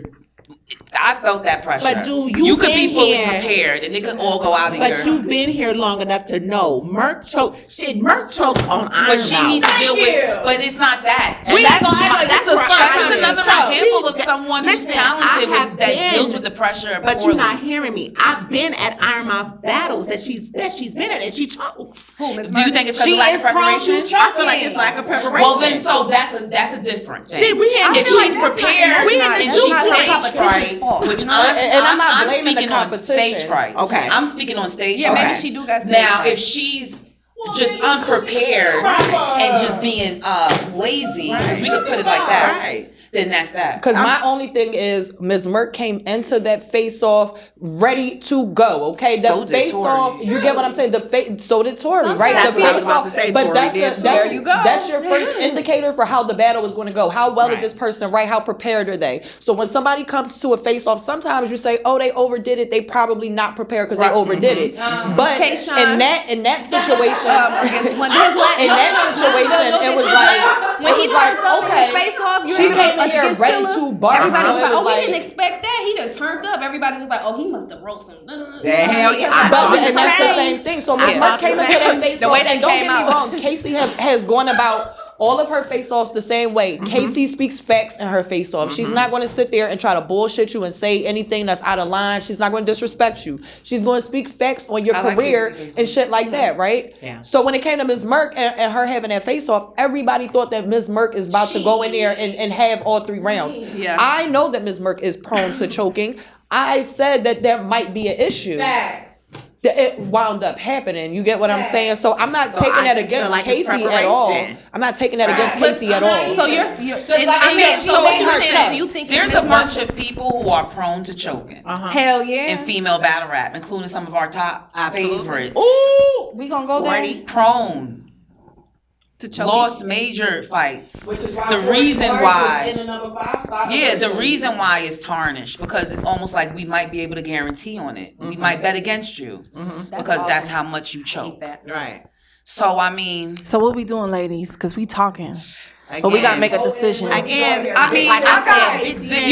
I felt that pressure. But you could be been fully here. prepared, and it could all go out of But here. you've been here long enough to know Merc chokes on Iron But she Mouth. needs to deal with. But it's not that. That's another example of someone who's Listen, talented I have that been- deals with the pressure. But poorly. you're not hearing me. I've been at Iron Mouth battles that she's been in, and she chokes. Do you think it's because of lack of preparation? I feel like it's lack of preparation. Well, then, so that's a different thing. See, if she's prepared and she's stage fright, which I'm not blaming speaking the on competition. stage fright. Okay. I'm speaking on stage Yeah, fright. maybe she do got stage Now, fright. if she's just unprepared and just being lazy, we could put it like that. Right. Then that's that. Because my only thing is, Ms. Merck came into that face-off ready to go. Okay, the So did face-off. Tori. You get what I'm saying? So did Tori, right? That's The what I was about face-off. to say, But Tori that's did too. There you go. That's your first indicator for how the battle is going to go. How well did Right. this person write? How prepared are they? So when somebody comes to a face-off, sometimes you say, "Oh, they overdid it." They probably not prepared because they overdid it. But Okay, Sean. in that situation, When his last, in that situation, it was like when he turned up okay, his face off, you she remember came in here against ready Chilla? to bark. Everybody So was it like, was "Oh, we like- didn't expect that." He done turned up. Everybody was like, "Oh, he must have roast him." The hell yeah. But I'm and that's the saying. same thing. So Ms. I'm Mark about to came into say, that face the off, way they and don't came get me out. wrong, Casey has gone about all of her face-offs the same way. Casey speaks facts in her face-off. She's not going to sit there and try to bullshit you and say anything that's out of line. She's not going to disrespect you. She's going to speak facts on your I like career Casey face-offs. and shit like that, right? Yeah. So when it came to Ms. Merck and her having that face-off, everybody thought that Ms. Merck is about to go in there and have all 3 rounds. Yeah. I know that Ms. Merck is prone to choking. I said that there might be an issue. It wound up happening. You get what I'm saying? So I'm not taking I that just feel against like it's Casey at all. preparation. I'm not taking that against Casey at all. So you're I mean, so so what you listen, saying? You think there's a bunch of people who are prone to choking Hell yeah. in female battle rap, including some of our top Absolutely. favorites. Ooh, we gonna go there. Marty. Prone. to choke. Lost major fights. Which is why The Ford reason Morris why. was in the number 5 spot. Yeah, the reason why is tarnished because it's almost like we might be able to guarantee on it. We might bet against you because that's how much you choke. Right. So I mean, So what we doing, ladies? Because we talking, but we gotta make a decision. Again, I mean, like I got said, Vixen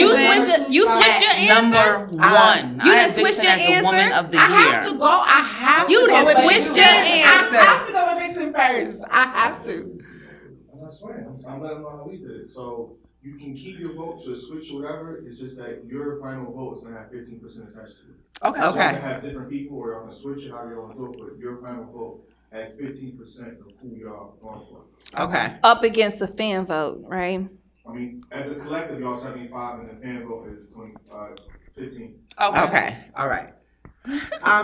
You switch your answer. number one. You I done had switched Vixen your as the woman answer? of the I year. have to go. I have You to go done with switched Vixen. your I answer. have to go with Vixen first. I have to. I'm not swearing. I'm letting them know how we did it. So you can keep your votes or switch or whatever. It's just that your final vote is gonna have 15% attached to it. Okay. So you Okay. can have different people or y'all can switch it how you want to do it, but your final vote has 15% of who y'all going for. Okay. Up against the fan vote, right? I mean, as a collective, y'all 75 and the fan vote is 15. Okay. All right.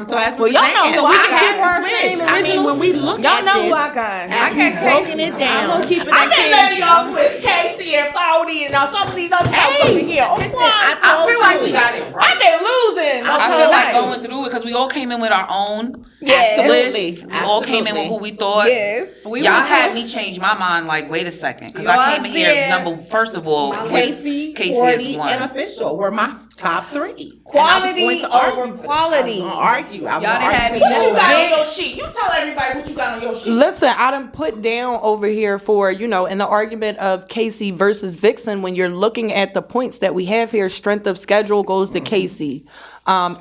So as Well, we y'all saying, know so who we I can got. keep our switch. I mean, when we look Y'all at know this, who I got. as we've broken it down, I'm gonna keep it I at can't let y'all Casey. switch Casey and Faudy and all some of these other Hey, folks over here. listen, I feel like we got it right. I've been losing. I feel like going through it because we all came in with our own Yes. list. We all came in with Absolutely. who we thought. Yes. Y'all had me change my mind. Like, wait a second, because I Y'all came in here did. first of all, with Casey, Casey Forty, as one. and Official were my top 3. Quantity And I was going to over argue. quality. I was gonna argue. Y'all didn't have me What you got on your Bitch. sheet? You tell everybody what you got on your sheet. Listen, I done put down over here for, in the argument of Casey versus Vixen, when you're looking at the points that we have here, strength of schedule goes to Casey.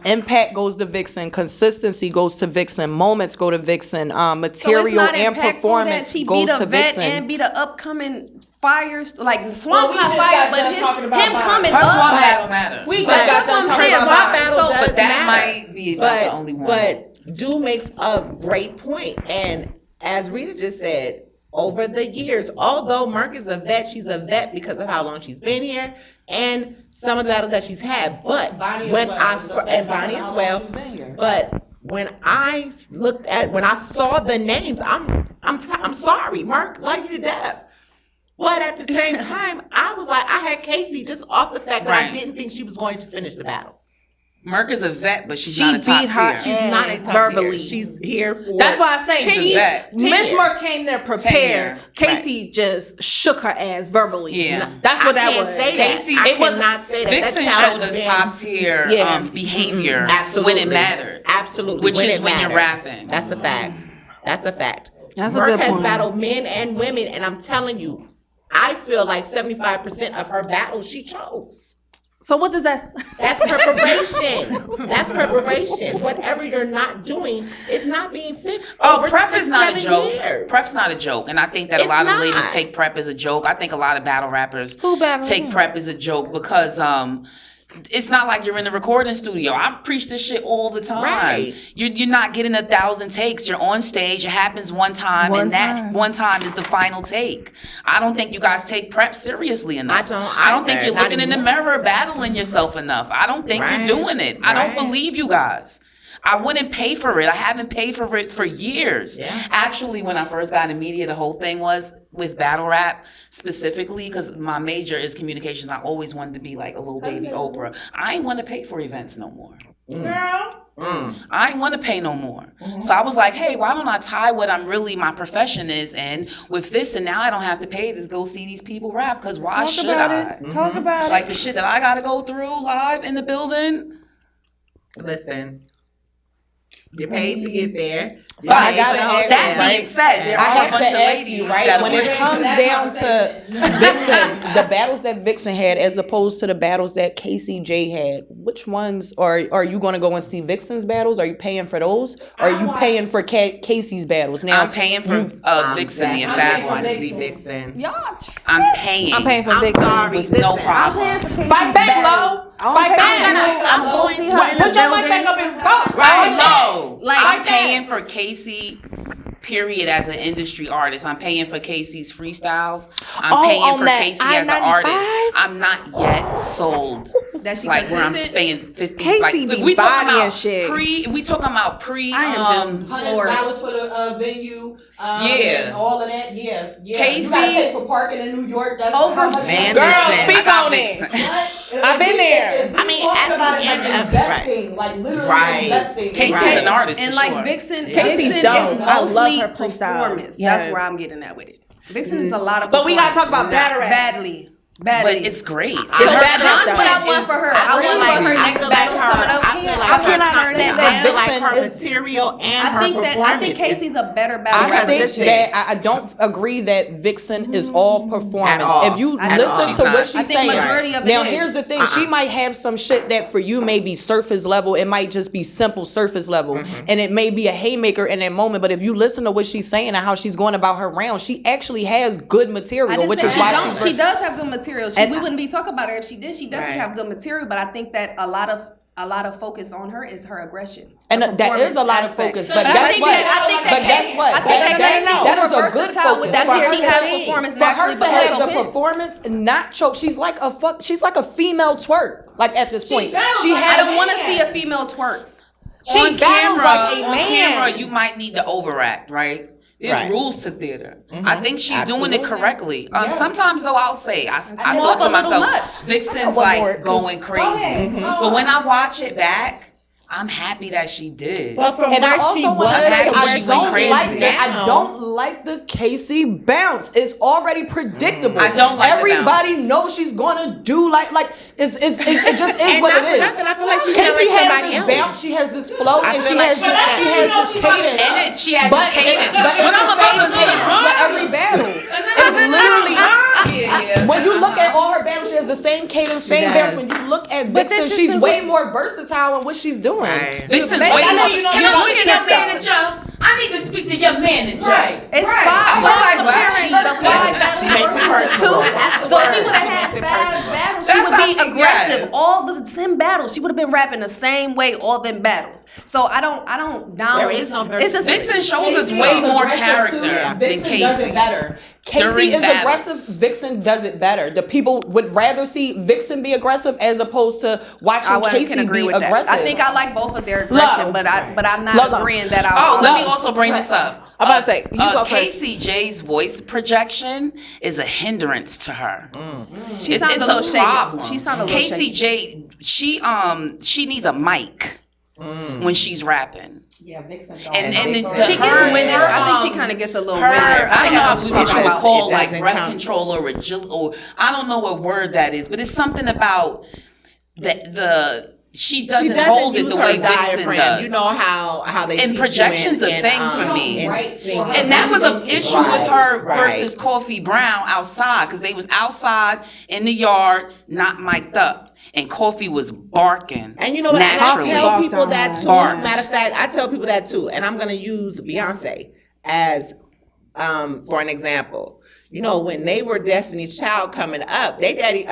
Impact goes to Vixen. Consistency goes to Vixen. Moments go to Vixen. So it's Material not and impactful that performance she goes beat a to vet Vixen. and beat a upcoming fires. Like Swamp's we not just fired, got but done him talking about coming Her swamp up. battle matters. We just But got that's what done I'm talking saying, about my mine. battle So- does But that matter. might be about the only one. But Do makes a great point, and as Rita just said, over the years, although Merck is a vet, she's a vet because of how long she's been here and some of the battles that she's had. But when Bonnie as well. But when I when I saw the names, I'm sorry, Merck, love you to death. But at the same time, I was like, I had Casey just off the fact that I Right. didn't think she was going to finish the battle. Merck is a vet, but she's She not a top beat her tier. She's not a top verbally. tier. She's here for. That's why I say She's a she, vet. Miss Tenure. Merck came there prepared. Tenure. Casey just shook her ass verbally. Yeah. That's what I that can't was. say that. Casey- I it was- cannot say that. Vixen That showed challenge us been- top tier Yeah. behavior Absolutely. when it mattered. Absolutely. Which is it when you're mattered. rapping. That's a fact. That's a fact. That's a Merck good has point. battled men and women, and I'm telling you, I feel like 75% of her battles she chose. So what does that? That's preparation. That's preparation. Whatever you're not doing, it's not being fixed. Over Prep 6, is not a 7 joke. years. Prep's not a joke, and I think that a It's lot of not. ladies take prep as a joke. I think a lot of battle rappers take who? prep as a joke because it's not like you're in the recording studio. I've preached this shit all the time. Right. You're not getting 1,000 takes. You're on stage. It happens one time, and that one time is the final take. I don't think you guys take prep seriously enough. I don't think either. you're Not looking in the anymore. mirror, battling yourself enough. I don't think you're Right. doing it. I don't Right. believe you guys. I wouldn't pay for it. I haven't paid for it for years. Yeah. Actually, when I first got in media, the whole thing was with battle rap specifically, because my major is communications. I always wanted to be like a little baby Oprah. I ain't want to pay for events no more. I ain't want to pay no more. So I was like, hey, why don't I tie what my profession is in with this, and now I don't have to pay to go see these people rap, because why should I? Talk about Like the shit that I got to go through live in the building. Listen, you're paid to get there. So I You're gotta paid to ask get that there. being said, there I are a have bunch to of ask ladies you, right? that When it comes down to Vixen, the battles that Vixen had as opposed to the battles that KCJ had, which ones are you going to go and see Vixen's battles? Are you paying for those? Or are you paying for Casey's battles? Now, I'm paying for Vixen the I assassin. want to see Vixen. Y'all, I'm paying for I'm Vixen. sorry. with no Listen, problem. I'm paying for Casey's Fight back, battles. Lo. I'm Fight back. I'm going to see her in the Put your mic building. back up and go. Right, low. Like I'm that. paying for Casey, period, as an industry artist. I'm paying for Casey's freestyles. I'm paying on for that Casey as an I-95? artist. I'm not yet sold. That she Like where I'm consistent. paying 50. Casey Like be if we talking bodying about shit. we talking about pre. I am just floored. for the venue. Yeah. And all of that. Yeah. Casey- You gotta pay for parking in New York. That's Over- how much Man, Girl, listen. speak I got on it. Vixen. I've been there. I mean, at the end of investing, like literally Right. investing. Casey's Right. an artist And for like sure. Vixen, Casey's Vixen dope. is I love mostly her freestyles. performance. Yes. That's where I'm getting at with it. Vixen is a lot of But we gotta talk performance. about battle rap. Badly. But it's great. So And her this is what I content want is for her. I I feel want like for her I next feel like battles coming up. I feel like I her cannot content, understand I that feel like Vixen her is- material and I her think performance. Casey's a better battle I rapper. think this that I don't agree that Vixen is all performance. At all. If you At listen all. to She's what not. she's I think saying, majority of it now is. here's the thing: she might have some shit that for you may be surface level. It might just be simple surface level, and it may be a haymaker in that moment. But if you listen to what she's saying and how she's going about her round, she actually has good I material, didn't which say is she why don't. She does have good material. And We wouldn't be talking about her if she did. She definitely Right. have good material, but I think that a lot of focus on her is her aggression. And The that is a lot of performance focus, but aspect. guess I think what? that- I think that But guess Casey- what? I think that Casey's that is more a good versatile focus. with that. For She her has to- performance For her naturally, to but have also the hit. performance and not choke, she's like a female twerk. Like at this point, she I has. don't want to see a female twerk. on battles camera, like a on man. camera, you might need to overact, right? There's Right. rules to theater. I think she's doing it Absolutely. correctly. Sometimes though, I'll say I Move thought to a little myself, much. Vixen's one more, like 'cause- going crazy. But when I watch it back, I'm happy that she did. Well, from And I where also she want was to say happy to where I she don't went crazy. like now. I don't like the Casey bounce. It's already predictable. I don't like the Everybody bounce. knows she's gonna do like it just is And what not it for is. nothing, I feel like she sounds Casey like has somebody this else. bounce, she has this flow, I and feel she like has she this does. cadence. And it, she has But this cadence. it's When I'm the about to same put it cadence for every battle. It's literally yeah. when you look at all her battles, she has the same cadence, same does. bounce. When you look at But Vixen, this is she's to way which- more versatile in what she's doing. Right. Vixen's Baby, way I know more. you know Can you I don't speak to get your that. manager? I need to speak to your manager. It's Right. five. I was like, wow. comparing the five battles She makes it versus personal. two. That's the So word. she would have She had makes it five personal. battles. She That's would how be she aggressive. gets. All the 10 battles. She would have been rapping the same way all them battles. So I don't down. There is no It's a Vixen shows us Casey way is more aggressive, character too. than Vixen does Casey. it better. Casey During is battles. aggressive. Vixen does it better. The people would rather see Vixen be aggressive as opposed to watching I Casey can agree be with aggressive. that. I think I like both of their aggression, Love. but I'm not Love. agreeing that I. Oh, let me Love. also bring this up. I'm about to say, you go first. KCJ's voice projection is a hindrance to her. She sounds a little shaky. She sounds a little shaky. KCJ, she needs a mic when she's rapping. Yeah, Vixen. And She gets winded. I think she kind of gets a little Her, winded. I don't know what what you're you talking would about. call It like doesn't breath count. control or I don't know what word that is, but it's something about the she doesn't hold it use the her way Vixen diaphragm. does. You know how they And teach projection's you a thing for me. singing. And that was an issue with her Right. versus Coffee Brown outside, because they was outside in the yard, not mic'd up. And Coffee was barking. And you know what? Naturally. I tell people that too. Barked. Matter of fact, I tell people that too. And I'm going to use Beyonce as for an example. You know, when they were Destiny's Child coming up, they daddy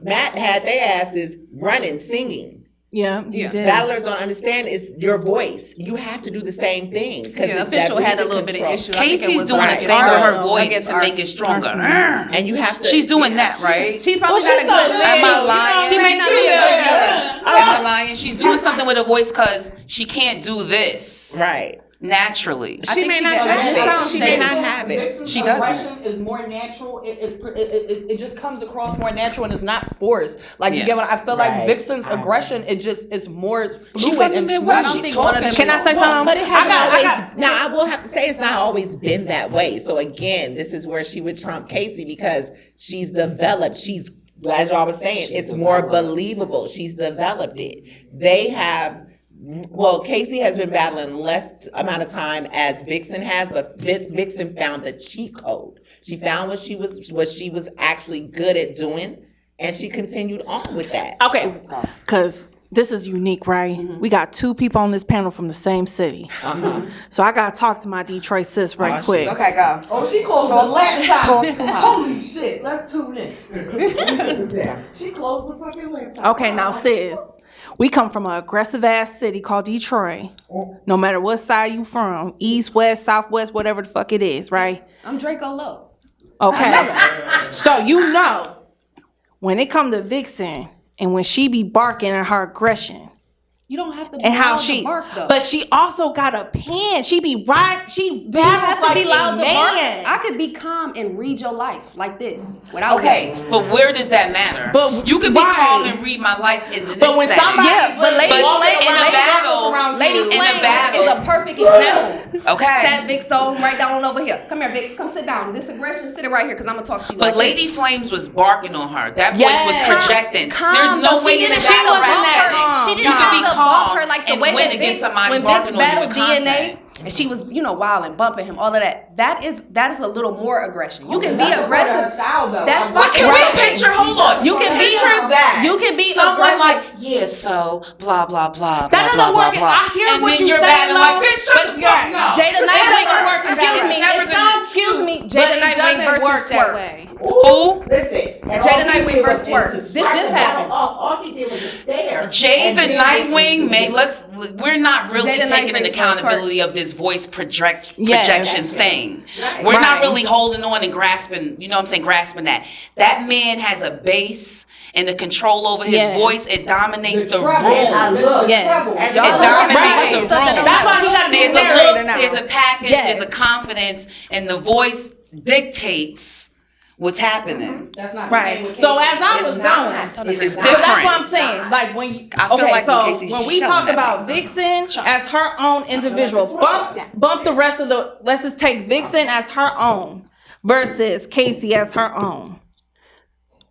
Matt had their asses running, singing. Yeah, he did. Battlers don't understand it's your voice. You have to do the same thing. Yeah, Official had a little bit of issue. Casey's doing a thing with her voice to make it stronger. And you have to. She's doing that, right? She's probably got a good lip. Am I lying? She may not be a good yeller. Am I lying? She's doing something with her voice because she can't do this Right. naturally. She may not have it. She may not have it. Vixen's She doesn't. aggression is more natural. It just comes across more natural and it's not forced. Like you Yeah. get what I feel Right. like Vixen's aggression. It just is more She fluid from the and Midwest. smooth. She one of them talking. Can I say something? But it hasn't I always. got- Now I will have to say it's not always been that way. So again, this is where she would trump Casey because she's developed. She's, as y'all was saying, it's more believable. She's developed it. They have. Well, Casey has been battling less amount of time as Vixen has, but Vixen found the cheat code. She found what she was actually good at doing, and she continued on with that. Okay, because this is unique, right? We got two people on this panel from the same city. So I got to talk to my Detroit sis right quick. Okay, go. Oh, she closed the laptop. Talk to her. Holy shit! Let's tune in. She closed the fucking laptop. Okay, now sis, we come from an aggressive ass city called Detroit. No matter what side you from, east, west, southwest, whatever the fuck it is, right? I'm Draco Low. Okay. So you know, when it come to Vixen and when she be barking at her aggression, You don't have to be and how loud she, to bark though. but she also got a pen. She be right. She you battles have to like be loud a to bark. man. I could be calm and read your life like this without Okay, but where does that matter? But- you could be right. calm and read my life in the But when setting. somebody, Yeah, but Lady But Flame, in a Lady battle, Lady in a Flame battle, is a perfect example. Okay. Sat Vix on right down over here. Come here, Vix. Come sit down. This aggression, sit it right here, cause I'm gonna talk to you. But like Lady this. Flames was barking on her. That voice Yes. was projecting. Calm, There's no though. way She in a didn't battle have to rap bump her. setting She you didn't could have be to calm bump her like the and way win that against Vix, somebody when Vix barking on you battled with DNA. content. And she was, wild and bumping him, all of that. That is a little more aggression. You can be aggressive. That's fine. But can we picture? Hold on. You can be picture that. You can be Someone aggressive. like, yeah, so blah blah blah. That blah, doesn't blah, blah, work. blah. I hear and what then you you're saying, battling like, Lo. bitch, shut the fuck up. Jada It Nightwing. doesn't work Excuse that me. way. It's not Excuse me. but Jada it Nightwing doesn't work versus that Twerk. way. Who? Listen. Jada Nightwing versus Twerk. This just happened. All he did was just stare. Jay And the then- Nightwing, we're not really Jada taking an Nightwing's accountability of this voice projection Yes. thing. Right. We're not Right. really holding on and grasping, you know what I'm saying, grasping that. That man has a bass and the control over his Yes. voice. It dominates the And I room. look. Yes. And It y'all look dominates Right. the Stuff that room. That's why he got to be There's a a narrator look, now. there's a package, Yes. there's a confidence, and the voice dictates what's happening. That's not Right. So as I was going, It's so different. that's what I'm saying. Like when you, I feel okay, like so Casey when we showing talk that about me. Vixen as her own individual, bump the rest of the. Let's just take Vixen as her own versus Casey as her own.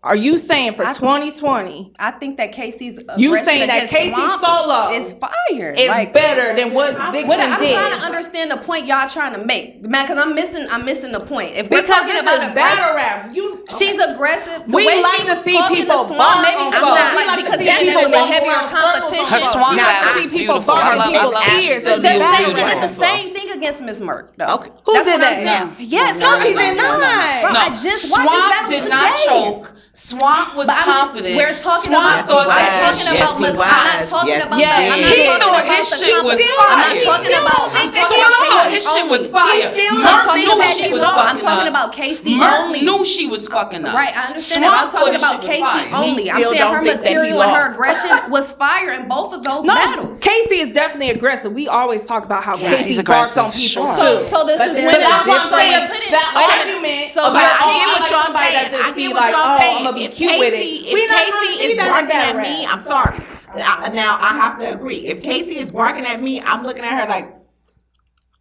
Are you saying for 2020 I think that Casey's You aggression saying that against Casey Swamp solo is fire? is Like, better than what Vixen I'm did? trying to understand the point y'all trying to make, man. Because I'm missing the point. If we're Because talking this about is aggressive, battle rap. You she's aggressive. The We way like she to was see talking people to Swamp, bar maybe on I'm folks. not We like like to because see then there people was a walk heavier around circles on competition. Her folks. swamp We battle like to is see people beautiful. bar I on love- people's I love ears. Ashley. It's The battle same, she rap. did the same thing against Miss Merck, though. Okay. Who That's did what I'm that? saying. Yes, No, she did Bro, not. I just watched this Swamp battle did today. not choke. Swamp was But confident. we're talking Swamp about. thought I'm that talking about. Yes, he I'm not was. talking Yes, about. he the- I'm not did. He talking thought about his the shit was confidence. fire. I'm not talking about. I'm talking Swamp about thought his shit was fire. Merk knew she was I'm fucking talking up. about Casey Merk only. knew she was fucking up. Right, I understand Swamp that. I'm thought talking his about shit was Casey fire. only. He I'm still saying don't her think that he material and her lost. aggression was fire in both of those No, battles. Casey is definitely aggressive. We always talk about how Casey's Casey barks on aggressive, people sure. too. So this is then when But that's what I'm so saying. you put it- That wait a minute. argument So about, But I oh, get I what like y'all somebody saying. that just I be get like, what y'all oh, saying. I'm gonna be If cute with it. Casey, We if not trying to Casey see is that in barking battle at me, rap. I'm sorry. Now I have to agree. If Casey is barking at me, I'm looking at her like,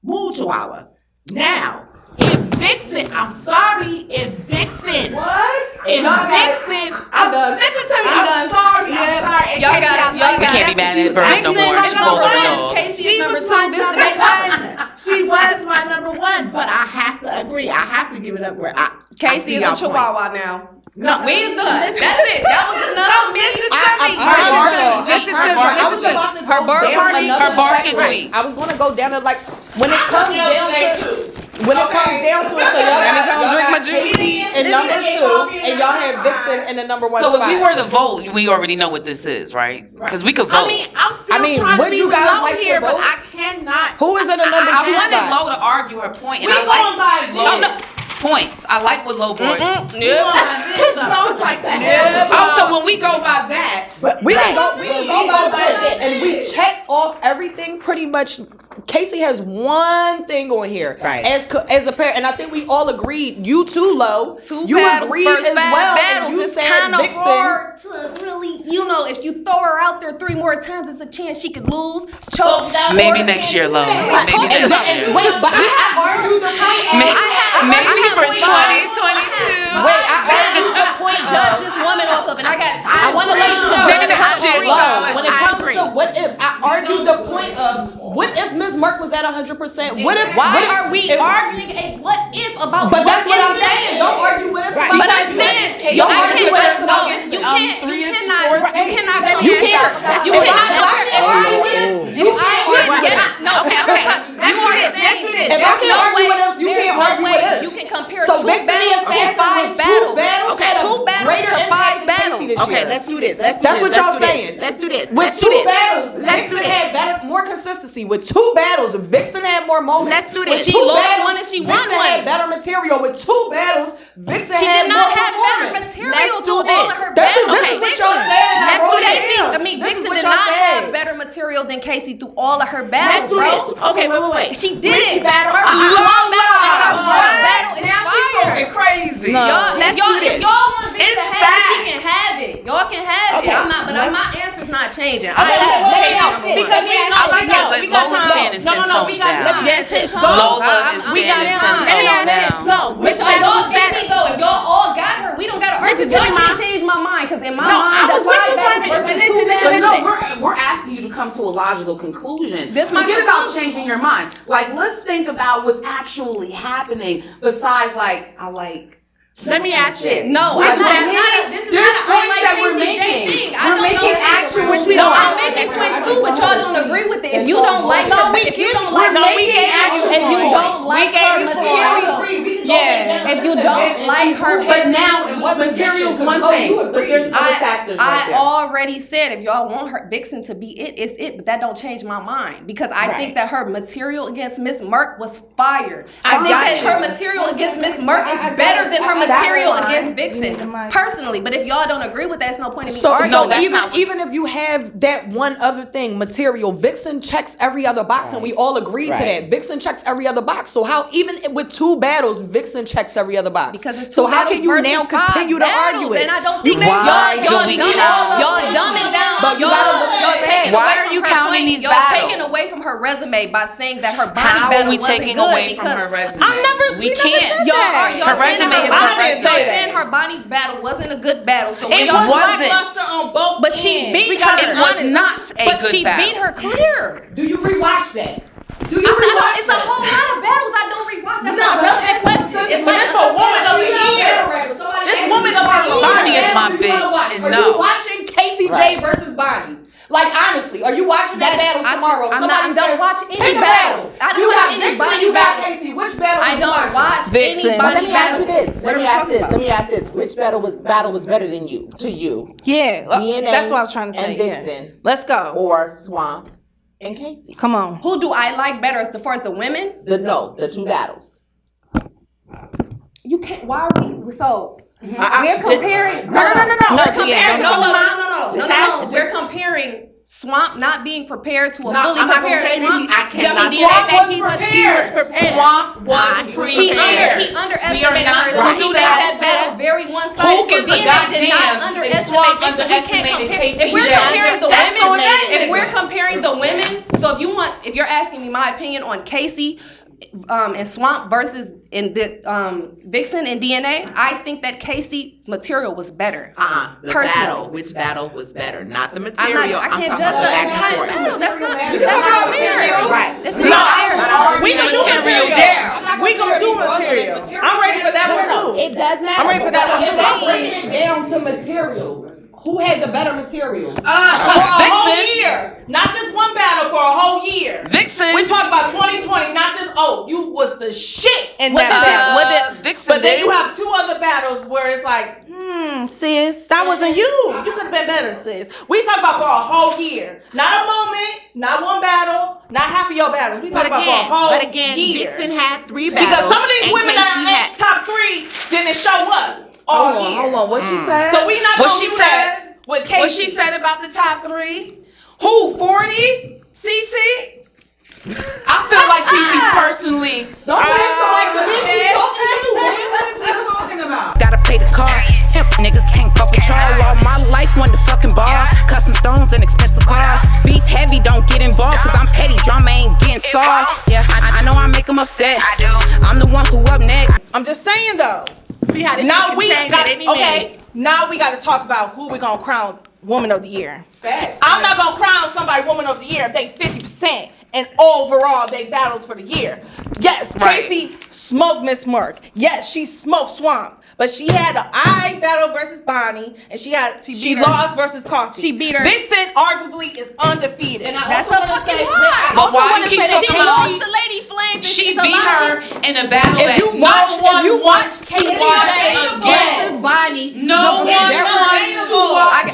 move, Chihuahua. Now, if Vixen, I'm sorry, if Vixen, what? If Vixen, listen to me. I'm sorry. Y'all got it. We can't be mad at Bird no more. She's older than all. Casey is number 2. This number debate. one. She was my number 1, but I have to agree. I have to give it up where Casey is a chihuahua now. No, We is done. That's it. That was enough. Her bark is weak. I was gonna go down to like when it comes down to it, so y'all got Casey and number 2, and y'all have Vixen and the number 1 So spot. if we were to vote, we already know what this is, right? Because we could vote. I'm still trying to would be you guys low like to here, but vote? I cannot. Who is in the number 2 I wanted spot? Lo to argue her point, and We I like going by Lo's this. points. I like what Lo brought. Sounds like that. Oh, so when we go by that, We can go by that, and we check off everything pretty much. Casey has one thing on here, Right. As a pair, and I think we all agreed. You too, Lo. You battles, agreed first as 5 well, battles. and you It's said kind of Vixen. hard to really, if you throw her out there 3 more times, it's a chance she could lose, choke. maybe next year, Lo. Maybe next year. Wait, but I argued the point. Maybe for 2022. Wait, I argued the point. Judge this woman off of, and I got. I want to let you know. Jada got shit, Charlotte. When it comes to what ifs, I argued the point of what if Ms. Merck was at 100%? What if? Why are we arguing a what if about? But that's what I'm if this? saying. Don't argue with us. Right. about But I'm Vixen. saying Don't I argue can't. with us No, about you Vixen. cannot. You cannot. You cannot. You can't. You cannot argue with us. You argue with us. No, okay. You are saying If I can argue with us, you can't argue with us. You can compare So 2 Vixen battles is to 5 battles. Okay, 2 battles to 5 battles. Okay, let's do this. That's what y'all saying. Let's do this. With 2 battles, Let's do Vixen this. had better, more consistency. With 2 battles, Vixen had more moments. Let's do With this. She 2 lost battles, one and she won Vixen one. had better material. With 2 battles, Vixen She had did not more have better performance. material Let's to do all this. of her This battles. is what y'all said. I That's wrote what it Casey. down. I mean, This is Vixen what did y'all not said. have better material than Casey through all of her Let's battles, do bro. this. Okay, wait. She did Which it. battle? Her Swamp battle and her Bark battle is Now she's fire. talking crazy. Y'all, Let's do if this. y'all want Vixen It's to have it, she facts. can have it. Y'all can have Okay, it. I'm not, but let's- my answer's not changing. I Okay, have wait, Casey number one. Because we I like that. Let Lola stand and 10 tones down. Yeah, 10 tones. Lola is We got standing 10 time. tones down. No, Which like y'all get me though. If y'all all got her, we don't gotta argue. Listen to Y'all me, can't Mom. change my mind because in my No, mind, I was the with five you for a battles minute, but versus listen, 2 listen, battles. But no, we're asking you to come to a logical conclusion. This my Forget about conclusion. changing your mind. Like, let's think about what's actually happening besides, like, I like. Let me ask this. No, Which this is one? not a this is There's not an points unlike that we're Casey J making. thing. I We're don't making know actual Which we No, don't. I'm making points too, but y'all don't agree with it. If you don't like her, if you don't like We're making actual if you don't points. like her material, Yeah. if you don't like her, But now, material's one thing, but there's other factors right I there. already said if y'all want her Vixen to be it, it's it. But that don't change my mind because I think that her material against Miss Merck was fire. I think that her material against Miss Merck is better than her material against Vixen, personally. But if y'all don't agree with that, it's no point in me So, arguing. No, that's even not what- even if you have that one other thing, material, Vixen checks every other box, and we all agree to that. Vixen checks every other box. So how even with 2 battles, Vixen checks every other box. Because it's so 2 how battles can you now versus 5 continue to battles, argue it? And I don't think Why do we count? y'all dumbing down. But you y'all gotta look at that. taking Why away are from you her counting point. these y'all battles? taking away from her resume by saying that her body How battle are we wasn't taking good away from because her resume? we We never can't. said Y'all that. are y'all Her saying resume her is body, her resume. y'all saying her body battle wasn't a good battle. So when It y'all was wasn't. lackluster on both But she ends. beat We gotta her. be It was honest. not a but good she battle. beat her clear. Do you rewatch that? Do you I don't- rewatch it's a whole lot of battles I don't rewatch. That's No, not a relevant question. It's But like it's a woman of the year. This woman of the year. Bonnie is my bitch, and Are no. you watching Casey J versus Bonnie? Like honestly, are you watching that battle tomorrow? I Somebody don't says, watch any pick a battles. battle. I don't You watch got any Vixen, body you got battles. Casey. Which battle? I you don't watching? watch Vixen. anybody But let me ask you battles. this. What Let are me we ask talking this. about? Let me ask this. Which battle was better than you to you? Yeah, DNA that's what I was trying to say. and Yeah. Vixen. Let's go. Or Swamp and Casey? Come on. Who do I like better as far as the women? The 2 battles. You can't. Why are we so? I- We're comparing. No. We're comparing. yeah, No. We're comparing Swamp not being prepared to a fully I'm not gonna prepared say that Swamp. I cannot He say that he was prepared. Swamp was He prepared. He underestimated not her. gonna So do he that. made that battle very one-sided. Who gives so a DNA did not goddamn if underestimate Swamp Vixen. We can't underestimated compare. Casey If we're J? comparing the That's so women, negative. if we're comparing the women, so if you're asking me my opinion on Casey, and Swamp versus in the Vixen and DNA, I think that Casey material was better. The battle. Which battle was better? Not the material. I can't talking judge about the back and entire forth. battle. That's not material. fair. Right. That's just not fair. We can do material down. We gonna do material. I'm ready for that one too. It does matter. I'm ready for that one If too. I'm breaking it down to material, who had the better material? For a whole Vixen. year, not just one battle, for a whole year. Vixen. We talk about 2020, not just you was the shit in What that battle. Vixen But then did. you have two other battles where it's like, sis, that wasn't you. You could have been better, sis. We talk about for a whole year, not a moment, not one battle, not half of your battles. We talk about for a whole year. Vixen had 3 battles. Because some of these and women that Casey are had at top 3 didn't show up all year. Hold on, what she said? So we not What gonna she do said? that with Casey. What she said about the top 3? Who, 40? CC? I feel like Cece's personally. Don't answer like the bitch you talking to you, man. What is we talking about? Gotta pay the cost. Hemp niggas can't fuck with y'all. All my life won the fucking bar. Custom stones and expensive cars. Beef heavy, don't get involved, cause I'm petty. Drama ain't getting solved. Yeah, I know I make them upset. I do. I'm the one who up next. I'm just saying though. See how this Now shit can we change got at any minute. Now we got to talk about who we gonna crown Woman of the Year. Facts. I'm not gonna crown somebody Woman of the Year if they 50% and overall they battles for the year. Yes, Right. Casey smoked Miss Merck. Yes, she smoked Swamp. But she had an eye battle versus Bonnie, and she beat her. lost versus Coffee. She beat her. Vixen arguably is undefeated. And I That's also a wanna fucking say, lie. But why you keep She talking lost about? the Lady Flames. and She she's a beat lie. her in a battle If that you watch, no one if you wants watch to Casey watch versus again. Bonnie, No one wants to watch I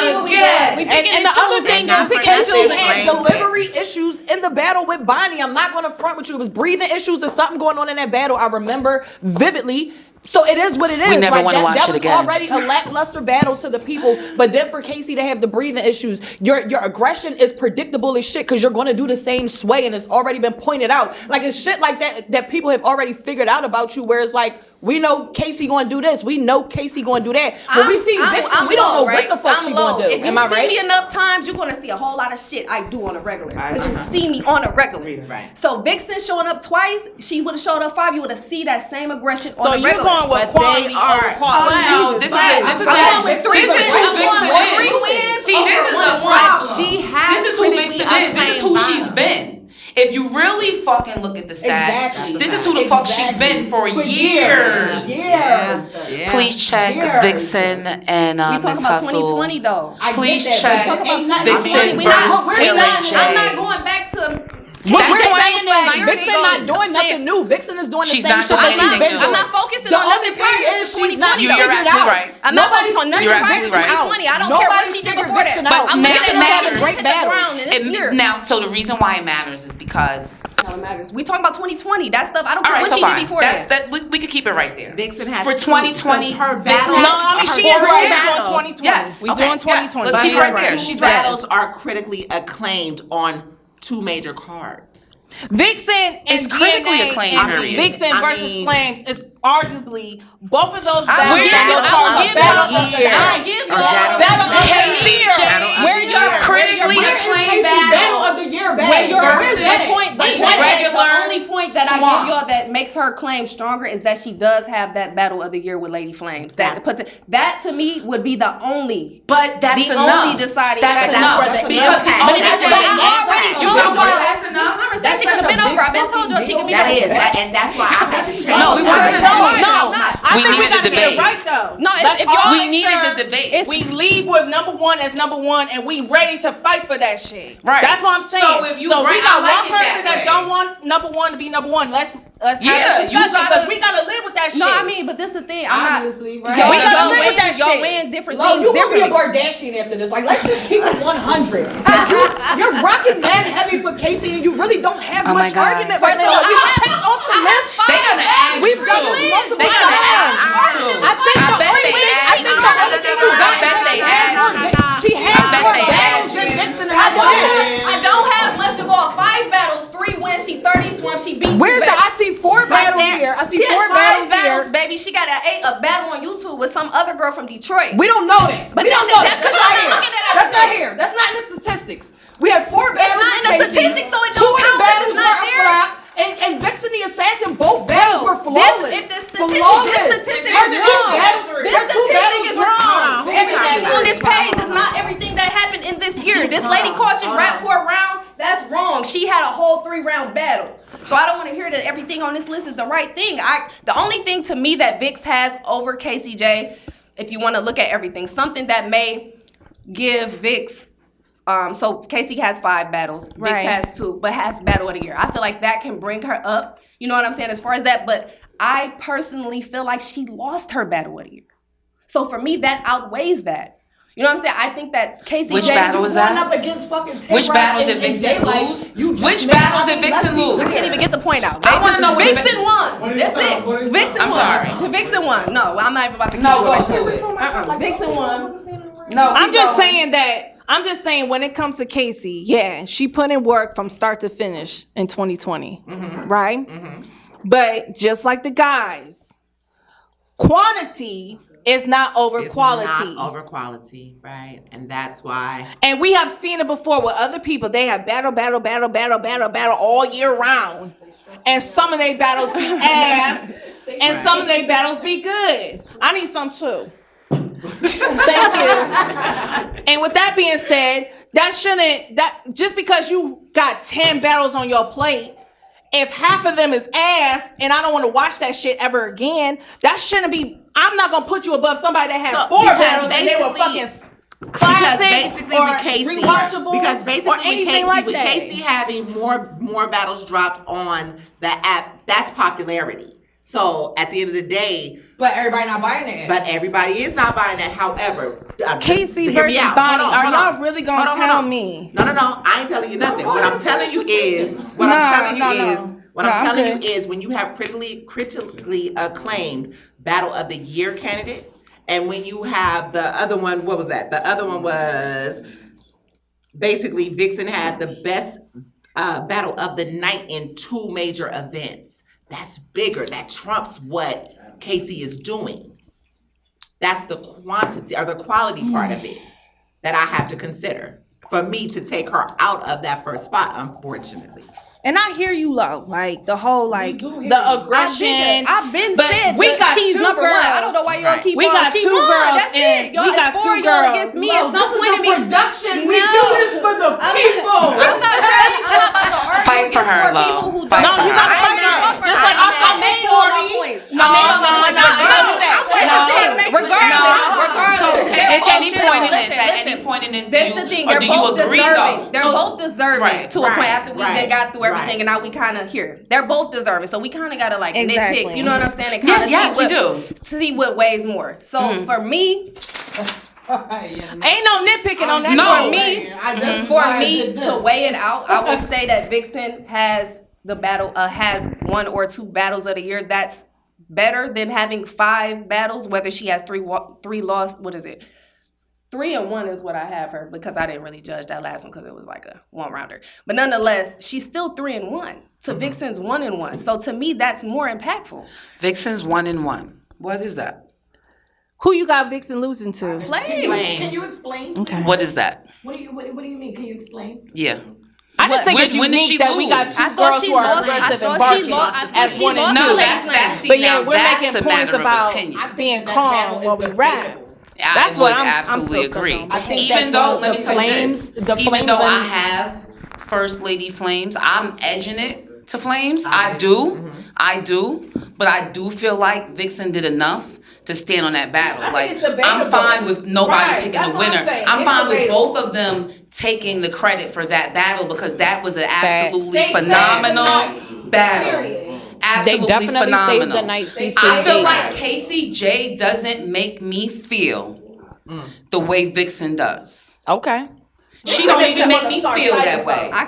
see what we again. doing. We picking and and the other choosing. thing Not is, for Casey nothing. had Flames delivery issues in the battle with Bonnie. I'm not gonna front with you. It was breathing issues. There's something going on in that battle. I remember vividly. So it is what it is. We never wanna that, watch that it was again. already a lackluster battle to the people. But then for Casey to have the breathing issues, your aggression is predictable as shit because you're gonna do the same sway and it's already been pointed out. Like it's shit like that people have already figured out about you. Where it's like, we know Casey gonna do this. We know Casey gonna do that. But we see Vixen, we don't know what the fuck she gonna do. If you Am I see right? me enough times, you're gonna see a whole lot of shit I do on a regular. Because you see me on a regular. Right. So Vixen showing up twice, she would have showed up 5. You would have seen that same aggression on So a you're regular. going with But quality they are- over quality. No, this is it. This is I'm it. going with This 3 is wins. who I'm going Vixen with 3 is. wins. See, this is the over 1 problem. She has This is who critically Vixen is. This is who acclaimed she's vibe. been. If you really fucking look at the stats, Exactly. this is who the fuck she's been for years. Yeah. Please check Years. Vixen and We talking Miss about Hustle. 2020 though. I get Please that, but check talk about Vixen 2020. versus Taylor J. I'm not going back to. What That's we're just saying like is years Vixen ago. not doing Saying- nothing new. Vixen is doing the She's same not shit doing that she's anything been new. doing. I'm not focusing The on only nothing prior thing to is she's 2020. not You're figured absolutely out. right. I'm not Nobody's focused on nothing You're prior to absolutely right. 2020. I don't care what Nobody's she did figured before that. Vixen But out. I'm Now looking it at matters. the great battle. And it's here. Now, so the reason why it matters is because. That's all that matters. We talking about 2020. That stuff. I don't All care right, what so she fine. did before that. We could keep it right there. Vixen has For two- 2020, her Vixen battles. No, I mean her she is four right battles. doing 2020. Yes. We Okay. doing Yes. 2020. Let's But keep it right her there. two She's right. battles are critically acclaimed on 2 major cards. Vixen and It's critically DNA acclaimed, and period. Vixen I versus mean- Flames is arguably both of those I will battles. give that you- are I called will the give battle you- of the year. year. I give Or you battle Battle of the Casey year. J. Where your critically acclaimed Battle battle. of the year Where's battle. your versus the point? The a point that- regular the only point that I Swamp. give y'all that makes her claim stronger is that she does have that battle of the year with Lady Flames. That puts it. That to me would be the only. But that's The enough. only deciding That's factor. enough. That's where the Because the impact- only But that's that's where where the the already impact- You told know y'all why that's enough? She could have been over. I've been told y'all she could be That over. is, and that's why I had to change. No, we my wanted to mind. know. I'm not. I We think we needed gotta the get it debate. right though. No, Let's if all y'all We make needed sure the debate. We leave with number one as number one, and we ready to fight for that shit. Right. That's what I'm saying. So if you we bring- got I like one it person that that way. don't want number one to be number one. Let's have Yeah, a you discussion because gotta- we gotta live with that shit. No, I mean, but this is the thing. I'm not. Obviously, right? Y'all, We gotta y'all live with win, that y'all shit. win different Lo, things you gonna be a differently. Kardashian after this. Like, let's just keep it 100. You're rocking mad heavy for Casey, and you really don't have Oh my much God. argument right First of now. all, We I can have- check off the I have list. five They gonna ask We've you done too. this multiple They gonna times. ask you too. I think I the bet only they thing- asked I think you. the only thing you got I bet they asked you. She has I bet more they battles asked than you. Vixen, and that's it. I don't have much to go off. 5 battles, 3 wins. She 30 swamp. She beat Where's you. the? I see 4 battles there. here. I see She 4 has 5 battles, here. baby. She got a battle on YouTube with some other girl from Detroit. We don't know that. But we don't know that's that. 'cause That's y'all not not here. looking at That's not everything. here. That's not in the statistics. We have 4 battles. not in with the Casey. statistics, so it 2 don't of the count 'cause battles it's not were a there. flop. and Vixen the Assassin, both battles were flawless. This statistic is wrong. This statistic is wrong. Everything on this page is not everything that happened in this year. This lady caution rap for a round. That's wrong. She had a whole 3-round battle. So I don't want to hear that everything on this list is the right thing. The only thing to me that Vix has over KCJ, if you want to look at everything, something that may give Vix. So Casey has 5 battles. Vix has 2, but has battle of the year. I feel like that can bring her up. You know what I'm saying as far as that. But I personally feel like she lost her battle of the year. So for me, that outweighs that. You know what I'm saying? I think that Casey. Which battle was that? Up against fucking Which battle did Vixen lose? Which battle did Vixen lose? I can't even get the point out. I want to know. Vixen won. That's it. Vixen won. I'm sorry. Vixen won. No, I'm not even about to. Go through it. Vixen won. No, I'm just saying that. I'm just saying when it comes to Casey, yeah, she put in work from start to finish in 2020, right? But just like the guys, quantity is not over quality. It's not over quality, right? And that's why. And we have seen it before with other people. They have battle all year round. And some of their battles be ass, and some of their battles be good. I need some too. Thank you. And with that being said, that just because you got 10 battles on your plate, if half of them is ass and I don't want to watch that shit ever again, that shouldn't be. I'm not gonna put you above somebody that had 4 battles and they were fucking classic or rewatchable. Because basically with Casey having more battles dropped on the app, that's popularity. So at the end of the day, but everybody not buying it. But everybody is not buying it. However, Casey versus Bonnie, are y'all really gonna tell me? No. I ain't telling you nothing. What I'm telling you is when you have critically acclaimed Battle of the Year candidate, and when you have the other one, what was that? The other one was basically Vixen had the best Battle of the Night in 2 major events. That's bigger. That trumps what Casey is doing. That's the quantity or the quality part of it that I have to consider for me to take her out of that first spot, unfortunately. And I hear you, Lo, like the whole the aggression. I've been said we got she's 2 number girls. 1. I don't know why you all keep we on. got She 2 won. girls. That's it. Y'all, we got it's 2 4 girls y'all against me. It's no point in me. Production. We do this for the people. I'm not about to argue Fight for her, Lo. You gotta fight her. Just like I made all my points. Regardless. At any point in this, that's the thing. Or do you agree though? They're both deserving to a point after we got through everything, and now we kind of here. They're both deserving, so we kind of gotta nitpick. You know what I'm saying? And Yes, we do. See what weighs more. So for me. Ain't no nitpicking on that. For me to weigh it out, I would say that Vixen has has 1 or 2 battles of the year. That's better than having 5 battles. Whether she has 3 lost, what is it? 3 and 1 is what I have her because I didn't really judge that last one because it was like a 1-rounder. But nonetheless, she's still 3 and 1 to Vixen's 1 and 1. So to me, that's more impactful. Vixen's 1 and 1. What is that? Who you got Vixen losing to? Flames. Can you explain? Okay. What is that? What do you mean? Can you explain? Yeah. I just think it's unique that we got 2 girls who are aggressive and barking as 1 and 2. No, that's but yeah, we're that's making a points matter about of opinion. being calm when we rap. I would absolutely agree. Even though, let me tell you this, even though I have First Lady Flames, I'm edging it to Flames. I do, but I do feel like Vixen did enough to stand on that battle. Like, I'm fine with nobody picking the winner. I'm fine with both of them taking the credit for that battle because that was an absolutely phenomenal battle. Absolutely they definitely phenomenal. Saved the night. I feel like Casey J doesn't make me feel the way Vixen does. Okay. She don't even make me feel that way. I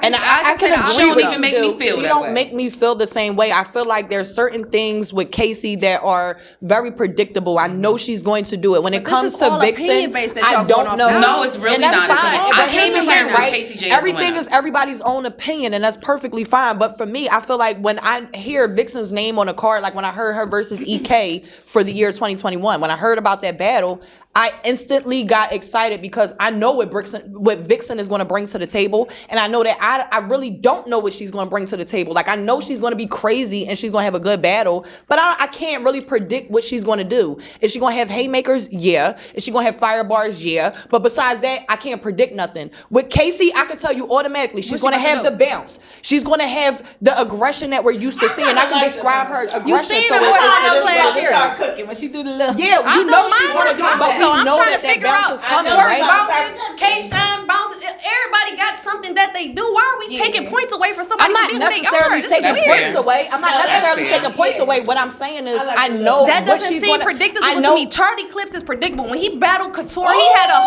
can agree she don't with even you. make me feel she that don't way. make me feel the same way. I feel like there's certain things with Casey that are very predictable. I know she's going to do it. When it comes to Vixen, I don't know. No, it's really not. I came in here with Casey J. Everything is everybody's own opinion, and that's perfectly fine. But for me, I feel like when I hear Vixen's name on a card, like when I heard her versus EK for the year 2021, when I heard about that battle, I instantly got excited because I know what Vixen is going to bring to the table, and I know that I really don't know what she's going to bring to the table. Like, I know she's going to be crazy and she's going to have a good battle, but I can't really predict what she's going to do. Is she going to have haymakers? Yeah. Is she going to have fire bars? Yeah. But besides that, I can't predict nothing. With Casey, I can tell you automatically she's going to have the bounce. She's going to have the aggression that we're used to seeing. I can describe her aggression. You seen so her it She is. start cooking when she do the little. Yeah, you know she's going to do it, but we I'm know trying that to figure bounce out is coming, Twerk right? bounces, K-Shine bounces. Everybody got something that they do. Why are we taking points away from somebody? I'm not necessarily taking points away. I'm not necessarily taking points away. What I'm saying is, I know that what doesn't she's seem going predictable I to know. me. Charlie Clips is predictable. When he battled Couture, he had a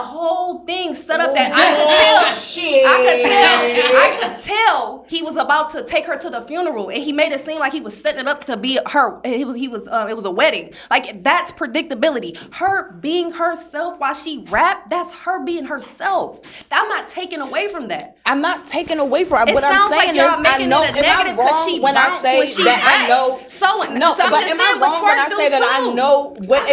whole thing set up that I could tell he was about to take her to the funeral, and he made it seem like he was setting it up to be her. It was a wedding. Like, that's predictability. Her being herself while she rapped, that's her being herself. I'm not taking away from that. I'm not taking away from It what I'm sounds like saying y'all is, I making know. it a Am I negative 'cause she wrong when I bounced say when she that I rapped. know? No, but I'm just am I saying what wrong when I Twerk say do that I too. know what?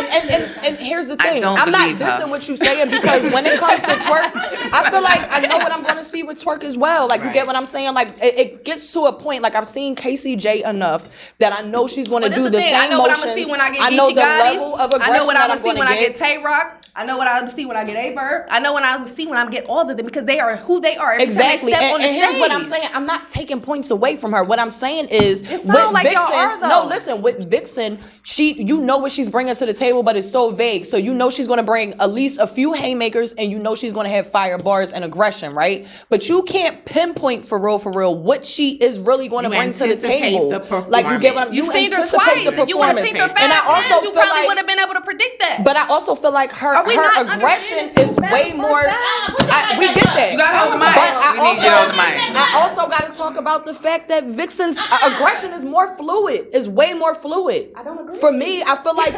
And here's the thing. don't I'm not believe her. dissing what you're saying, because when it comes to Twerk, I feel like I know what I'm going to see with Twerk as well. Like, you get what I'm saying? Like, it gets to a point. Like, I've seen Casey J enough that I know she's going to But do this the the thing. same I know what I'm motions. gonna see when I get I know Geechee the Gotti. level of aggression I know what I'm that gonna see when gonna I get Tay Rock. I know what I'm see when I get A-Verb. I know what I'm see when I get all of them, because they are who they are. Every Exactly. time they step on the And here's what I'm stage. saying. I'm not taking points away from her. What I'm saying is, It with sound like Vixen, y'all are, though. no, listen, with Vixen, you know what she's bringing to the table, but it's so vague. So you know she's going to bring at least a few haymakers, and you know she's going to have fire bars and aggression, right? But you can't pinpoint for real what she is really going to You bring to the anticipate table. the Like, you get what I'm You seen her anticipate twice. the If you would have performance. seen her 5 And I times, also you feel probably like- would have been able to predict that. But I also feel like her Are we not aggression understanding is two way battles more. first time? We get that. You gotta hold the mic. But I We need you to hold the mic. I also got to talk about the fact that Vixen's aggression is more fluid. Is way more fluid. I don't agree. For me, I feel like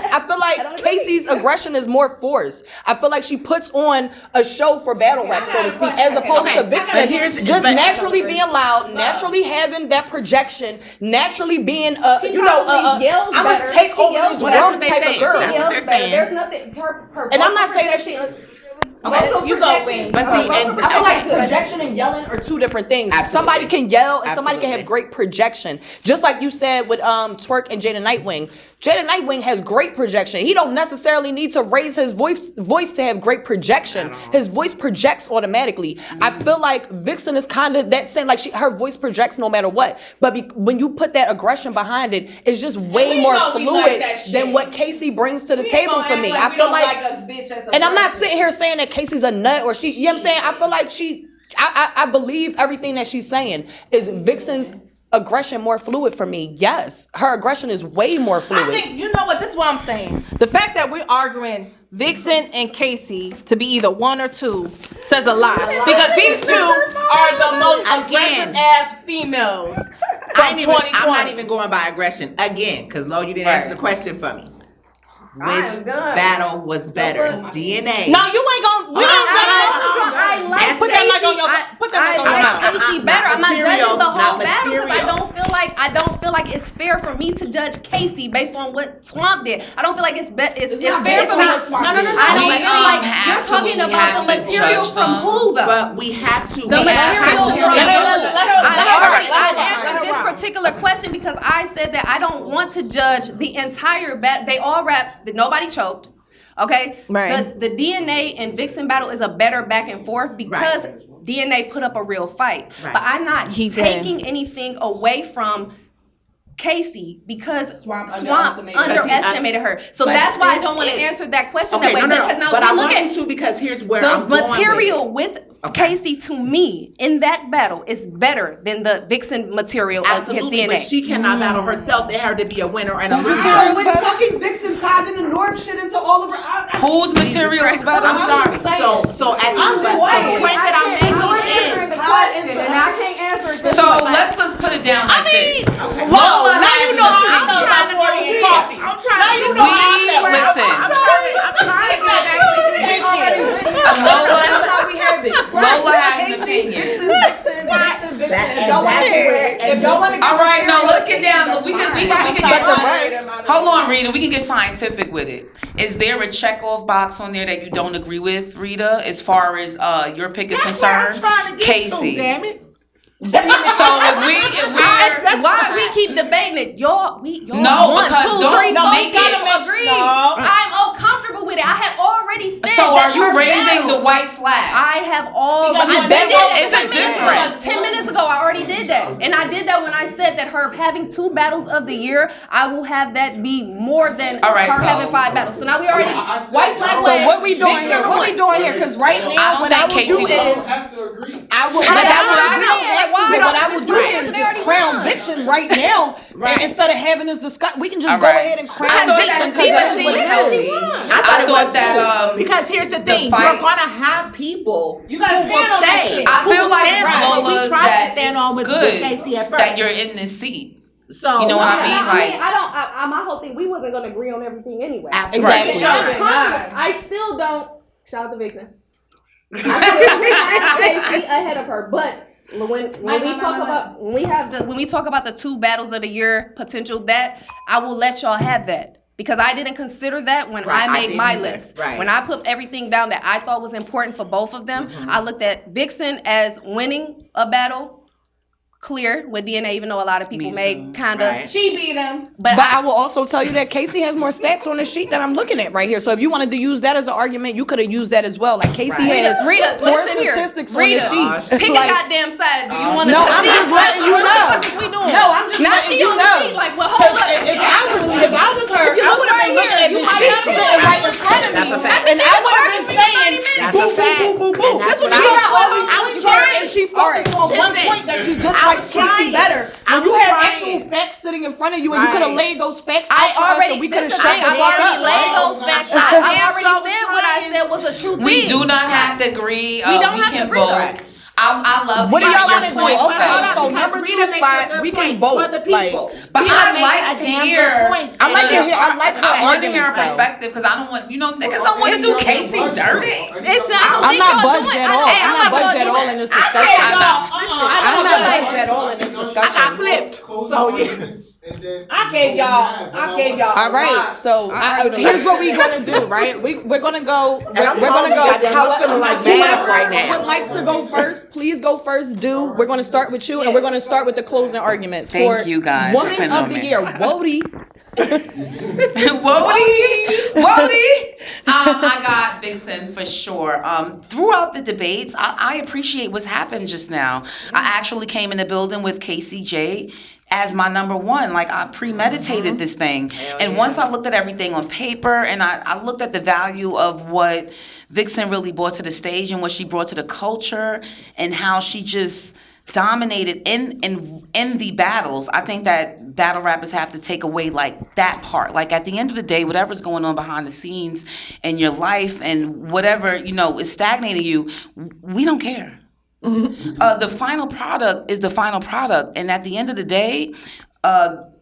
Casey's aggression is more forced. I feel like she puts on a show for battle rap, so to speak, as opposed to Vixen just naturally being loud, naturally having that projection, naturally being I'm gonna take over this Well, that's room what they type saying. of girl. That's what they're saying. There's nothing. Her And I'm not saying that she. You go win. But see, and I feel like projection and yelling are two different things. Absolutely. Somebody can yell and somebody can Absolutely. have great projection. Just like you said with Twerk and Jada Nightwing. Jada Nightwing has great projection. He don't necessarily need to raise his voice to have great projection. His voice projects automatically. I feel like Vixen is kind of that same. Like her voice projects no matter what. But when you put that aggression behind it, it's just way more fluid than what Casey brings to the table for me. I feel like, and I'm not sitting here saying that Casey's a nut or she. You know what I'm saying? I feel like I believe everything that she's saying. Is Vixen's aggression more fluid for me? Yes, her aggression is way more fluid. I think, you know what, this is what I'm saying. The fact that we're arguing Vixen and Casey to be either one or two says a lot. Because these two are the most aggressive ass females from 2020. I'm not even going by aggression again, because Lo, you didn't answer the question for me. Which battle was better? DNA. No, you ain't gonna. We don't I like put that mic on your. Put that mic on your mouth. I like Casey better. I'm not material, judging the whole not battle because I material. don't feel like it's fair for me to judge Casey based on what Swamp did. I don't feel like it's fair for me. No. I don't feel like you're talking about the material from who though. But we have to. The material from I Let her answered this particular question because I said that I don't want to judge the entire battle. They all rap. Nobody choked. Okay? Right. The DNA and Vixen battle is a better back and forth because DNA put up a real fight. Right. But I'm not He did. taking anything away from Casey because Swamp underestimated underestimated her. So but that's why I this don't want to is- answer that question Okay, that way. no. Because now But if I you look want at you to, because here's where the I'm going material with it. with Casey to me in that battle is better than the Vixen material of his Absolutely, DNA. but she cannot battle herself. There had to be a winner and a loser. So when fucking Vixen tied in the Norm shit into all of her, Whose material is better? I'm sorry. So at I'm just the saying. point that I'm making is the question, and I can't answer it. So let's just put it down like this. Lola, now has you an know I'm opinion. not about 40 and coffee. I'm trying to you know Listen. I'm trying to get back to Lola that's how we have it. Lola has an Casey, opinion. Vixen, Vixen. That- If and y'all want that's where- to, if y'all want to, All right, no, let's get down. That's We can fine. get. Hold on, Rita. We can get scientific with it. Is there a checkoff box on there that you don't agree with, Rita, as far as your pick is That's what I'm concerned? trying to get Casey. to, damn it. So if we're Why we keep debating it? Y'all No, one, because two, don't three, four, make we gotta it- agree. No. I'm uncomfortable with it. I had already said. so that are you her raising battle. the white flag? I have all. Because I you did been that It's a 10 minutes ago. difference. 10 minutes ago, I already did that, and I did that when I said that her having 2 battles of the year, I will have that be more than All right, her so- having 5 battles. So now we already I said- white flag. So what we doing Vixen here? What we won. doing here? Because right I now, don't what I think will Casey do will. is have to agree. I will. But that's what I don't do. have Why to, but what I don't will you do just here is they just already crown won. Vixen right now, and instead of having this discussion, we can just All go right. ahead and crown I thought Vixen that- because that's see, what it Kelly, is. I thought it was that too. Because here's the thing, fight- you're gonna have people You gotta who will stand on that say, shit. I who feel will like stand on what Lola, we tried that to stand it's on with good Casey at first. that you're in this seat. So You know what I mean? I don't. My whole thing, we wasn't gonna agree on everything anyway. Absolutely. Exactly. I still don't. Shout out to Vixen. I still have Casey ahead of her, but when we talk about the 2 battles of the year potential, that I will let y'all have that. Because I didn't consider that when Right, I I made didn't my either. list. Right. When I put everything down that I thought was important for both of them, I looked at Vixen as winning a battle clear with DNA, even though a lot of people may kind of. Right. She beat him. But I will also tell you that Casey has more stats on the sheet that I'm looking at right here. So if you wanted to use that as an argument, you could have used that as well. Like Casey Right. has Rita, 4 listen here. statistics Rita, on the sheet. pick Like, a goddamn side. Do you want to? no, I'm just letting you What the know. fuck is we doing? No, I'm just now letting she you on know. the sheet. Like, well, hold up. If I was her, I would have been looking at You this might shit not sitting know. right in front of me, That's a fact. and I would have been saying, That's boo, a boo, fact. boo, boo, boo. And that's That's what what you I got was- all these I was points here, trying. and she focused on one Listen, point that she just I likes was Casey trying. better. I When you was have trying. actual facts sitting in front of you, and you could have Right. laid those facts out I for us, already. so we could This have the shut thing. the I've fuck already up. laid those facts out. I I already was said what I trying. said was a true thing. We do not have to agree. We don't have to can agree, vote. though. I love What do hearing y'all your wanna do? points, Okay, though. so Because number Rita 2 makes a spot, good we can point vote. for the people. But Rita I makes like a to damn hear. good point. I like to hear. I like her I want to hear a arguments, though. perspective because I don't want niggas don't want to do Casey dirty. It's not. I'm not budged at all. I'm not budged at all in this discussion. I I'm not I budged at all in this I got discussion. flipped. So yeah. I gave y'all. All right, so here's what we're gonna do, right? We're gonna go. We're gonna go. I'm feeling like math right now. Would like to go first? Please go first. Do we're gonna start with you, and we're gonna start with the closing arguments. Thank for you, guys, for Woman putting of on the me. Year, Wody. Wody. I got Vixen for sure. Throughout the debates, I appreciate what's happened just now. I actually came in the building with KCJ as my number 1. Like, I premeditated this thing. And once I looked at everything on paper and I looked at the value of what Vixen really brought to the stage and what she brought to the culture and how she just dominated in the battles, I think that battle rappers have to take away like that part. Like, at the end of the day, whatever's going on behind the scenes in your life and whatever, is stagnating you, we don't care. The final product is the final product, and at the end of the day,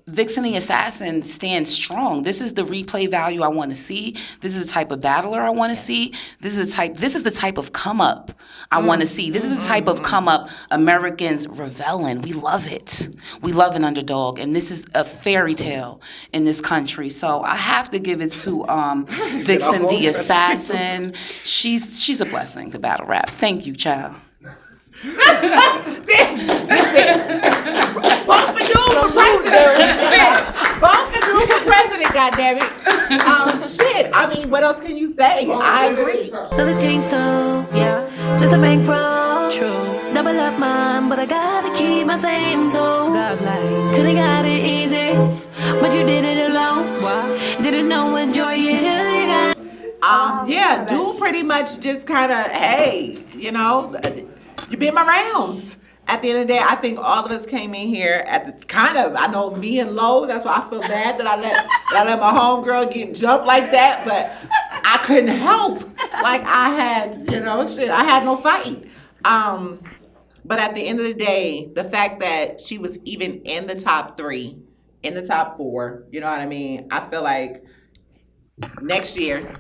Vixen the Assassin stands strong. This is the replay value I want to see. This is the type of battler I want to see. This is the type of come up I want to see. This is the type of come up Americans revel in. We love it. We love an underdog, and this is a fairy tale in this country. So I have to give it to Vixen the Assassin. She's a blessing to battle rap. Thank you, child. Vote for you for president. Shit. Vote for you for president, goddammit. Shit. I mean, what else can you say? I agree. Another change though, yeah. Just a bankroll. True. Double up mine, but I gotta keep my same soul. Godlike. Coulda got it easy, but you did it alone. Why? Didn't know what joy is till you got. Yeah, dude pretty much just kind of, hey, you been my rounds. At the end of the day, I think all of us came in here at the I know me and Lo, that's why I feel bad that I let my homegirl get jumped like that, but I couldn't help. Like, I had, I had no fight. But at the end of the day, the fact that she was even in the top 3, in the top 4, you know what I mean? I feel like next year,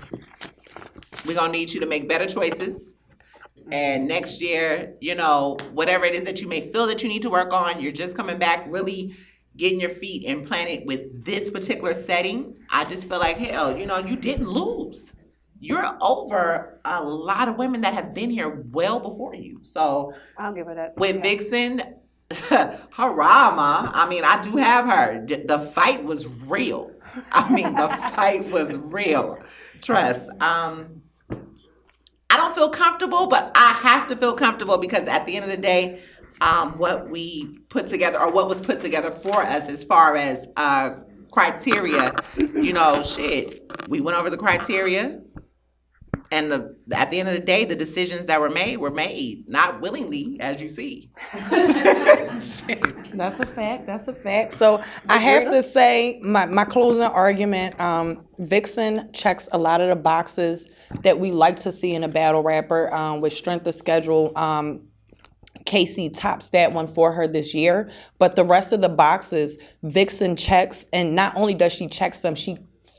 we're going to need you to make better choices. And next year, you know, whatever it is that you may feel that you need to work on, you're just coming back, really getting your feet implanted with this particular setting. I just feel like, hell, you know, you didn't lose. You're over a lot of women that have been here well before you. So I'll give her that. with Vixen, Harama, I mean, I do have her. The fight was real. I mean, the fight was real. Trust. I don't feel comfortable, but I have to feel comfortable because at the end of the day, what we put together or what was put together for us as far as criteria, you know, shit, we went over the criteria. And at the end of the day, the decisions that were made, not willingly, as you see. That's a fact. That's a fact. So I have to say, my closing argument, Vixen checks a lot of the boxes that we like to see in a battle rapper with strength of schedule. Casey tops that one for her this year. But the rest of the boxes, Vixen checks. And not only does she check them, she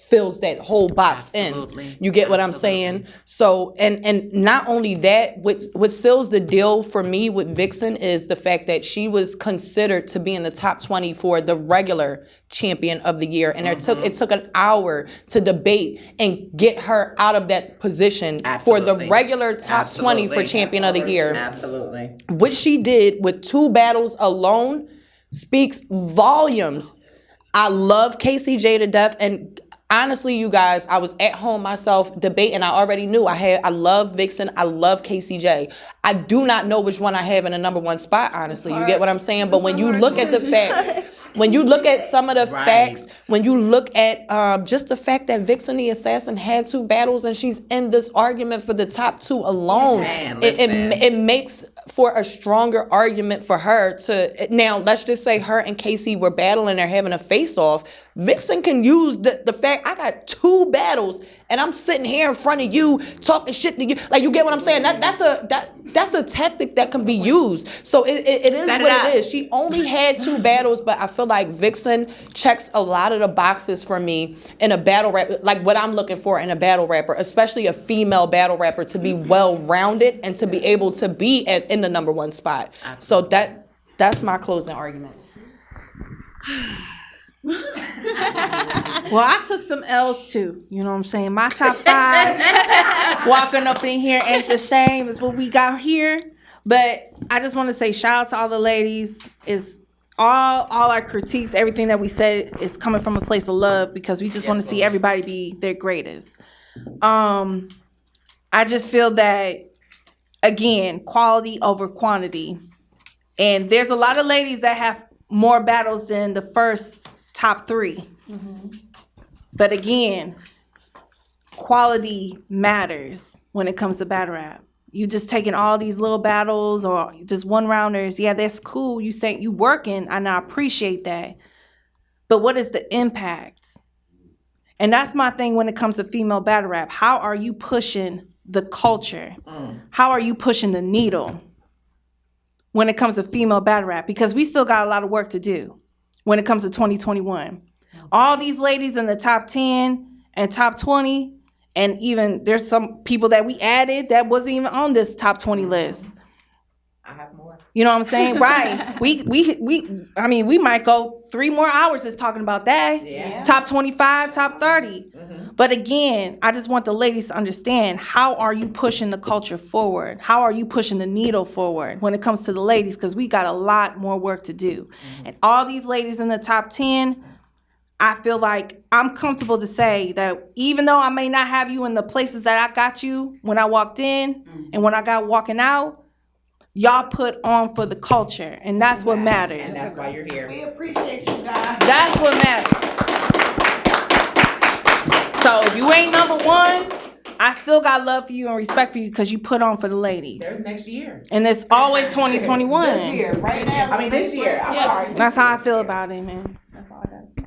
fills that whole box in. You get what I'm saying? So, and not only that, what seals the deal for me with Vixen is the fact that she was considered to be in the top 20 for the regular champion of the year. And it took an hour to debate and get her out of that position for the regular top 20 for champion of the year. Absolutely. What she did with 2 battles alone speaks volumes. I love KCJ to death, and honestly, you guys, I was at home myself debating. I already knew I love Vixen. I love KCJ. I do not know which one I have in the number 1 spot, honestly. You get what I'm saying? But when you look at the facts, when you look at some of the facts, when you look at just the fact that Vixen the Assassin had 2 battles and she's in this argument for the top 2 alone, it makes for a stronger argument for her to, now let's just say her and Casey were battling, they're having a face-off. Vixen can use the fact I got 2 battles and I'm sitting here in front of you talking shit to you. Like, you get what I'm saying? That's a tactic that can be used. So it is what it is. She only had 2 battles, but I feel like Vixen checks a lot of the boxes for me in a battle rap, like what I'm looking for in a battle rapper, especially a female battle rapper, to be well-rounded and to be able to be in the number 1 spot. So that's my closing argument. Well, I took some L's too. You know what I'm saying? My top 5 walking up in here ain't the same as what we got here. But I just want to say shout out to all the ladies. Is all our critiques, everything that we said is coming from a place of love because we just want to see everybody be their greatest. I just feel that, again, quality over quantity. And there's a lot of ladies that have more battles than the first top 3. But again, quality matters when it comes to battle rap. You just taking all these little battles or just 1-rounders, yeah, that's cool. You say you working, and I appreciate that. But what is the impact? And that's my thing when it comes to female battle rap. How are you pushing the culture? How are you pushing the needle when it comes to female battle rap? Because we still got a lot of work to do when it comes to 2021. All these ladies in the top 10 and top 20, and even there's some people that we added that wasn't even on this top 20 list. I have more. You know what I'm saying? Right. I mean, we might go 3 more hours just talking about that. Yeah. Top 25, top 30. But again, I just want the ladies to understand, how are you pushing the culture forward? How are you pushing the needle forward when it comes to the ladies? Because we got a lot more work to do. And all these ladies in the top 10, I feel like I'm comfortable to say that even though I may not have you in the places that I got you when I walked in and when I got walking out, y'all put on for the culture, and that's what matters. And that's why you're here. We appreciate you guys. That's what matters. So if you ain't number 1, I still got love for you and respect for you because you put on for the ladies. There's next year. And it's always 2021. This year, right now. I mean, this year. I'm sorry. That's how I feel about it, man. That's all I got to say.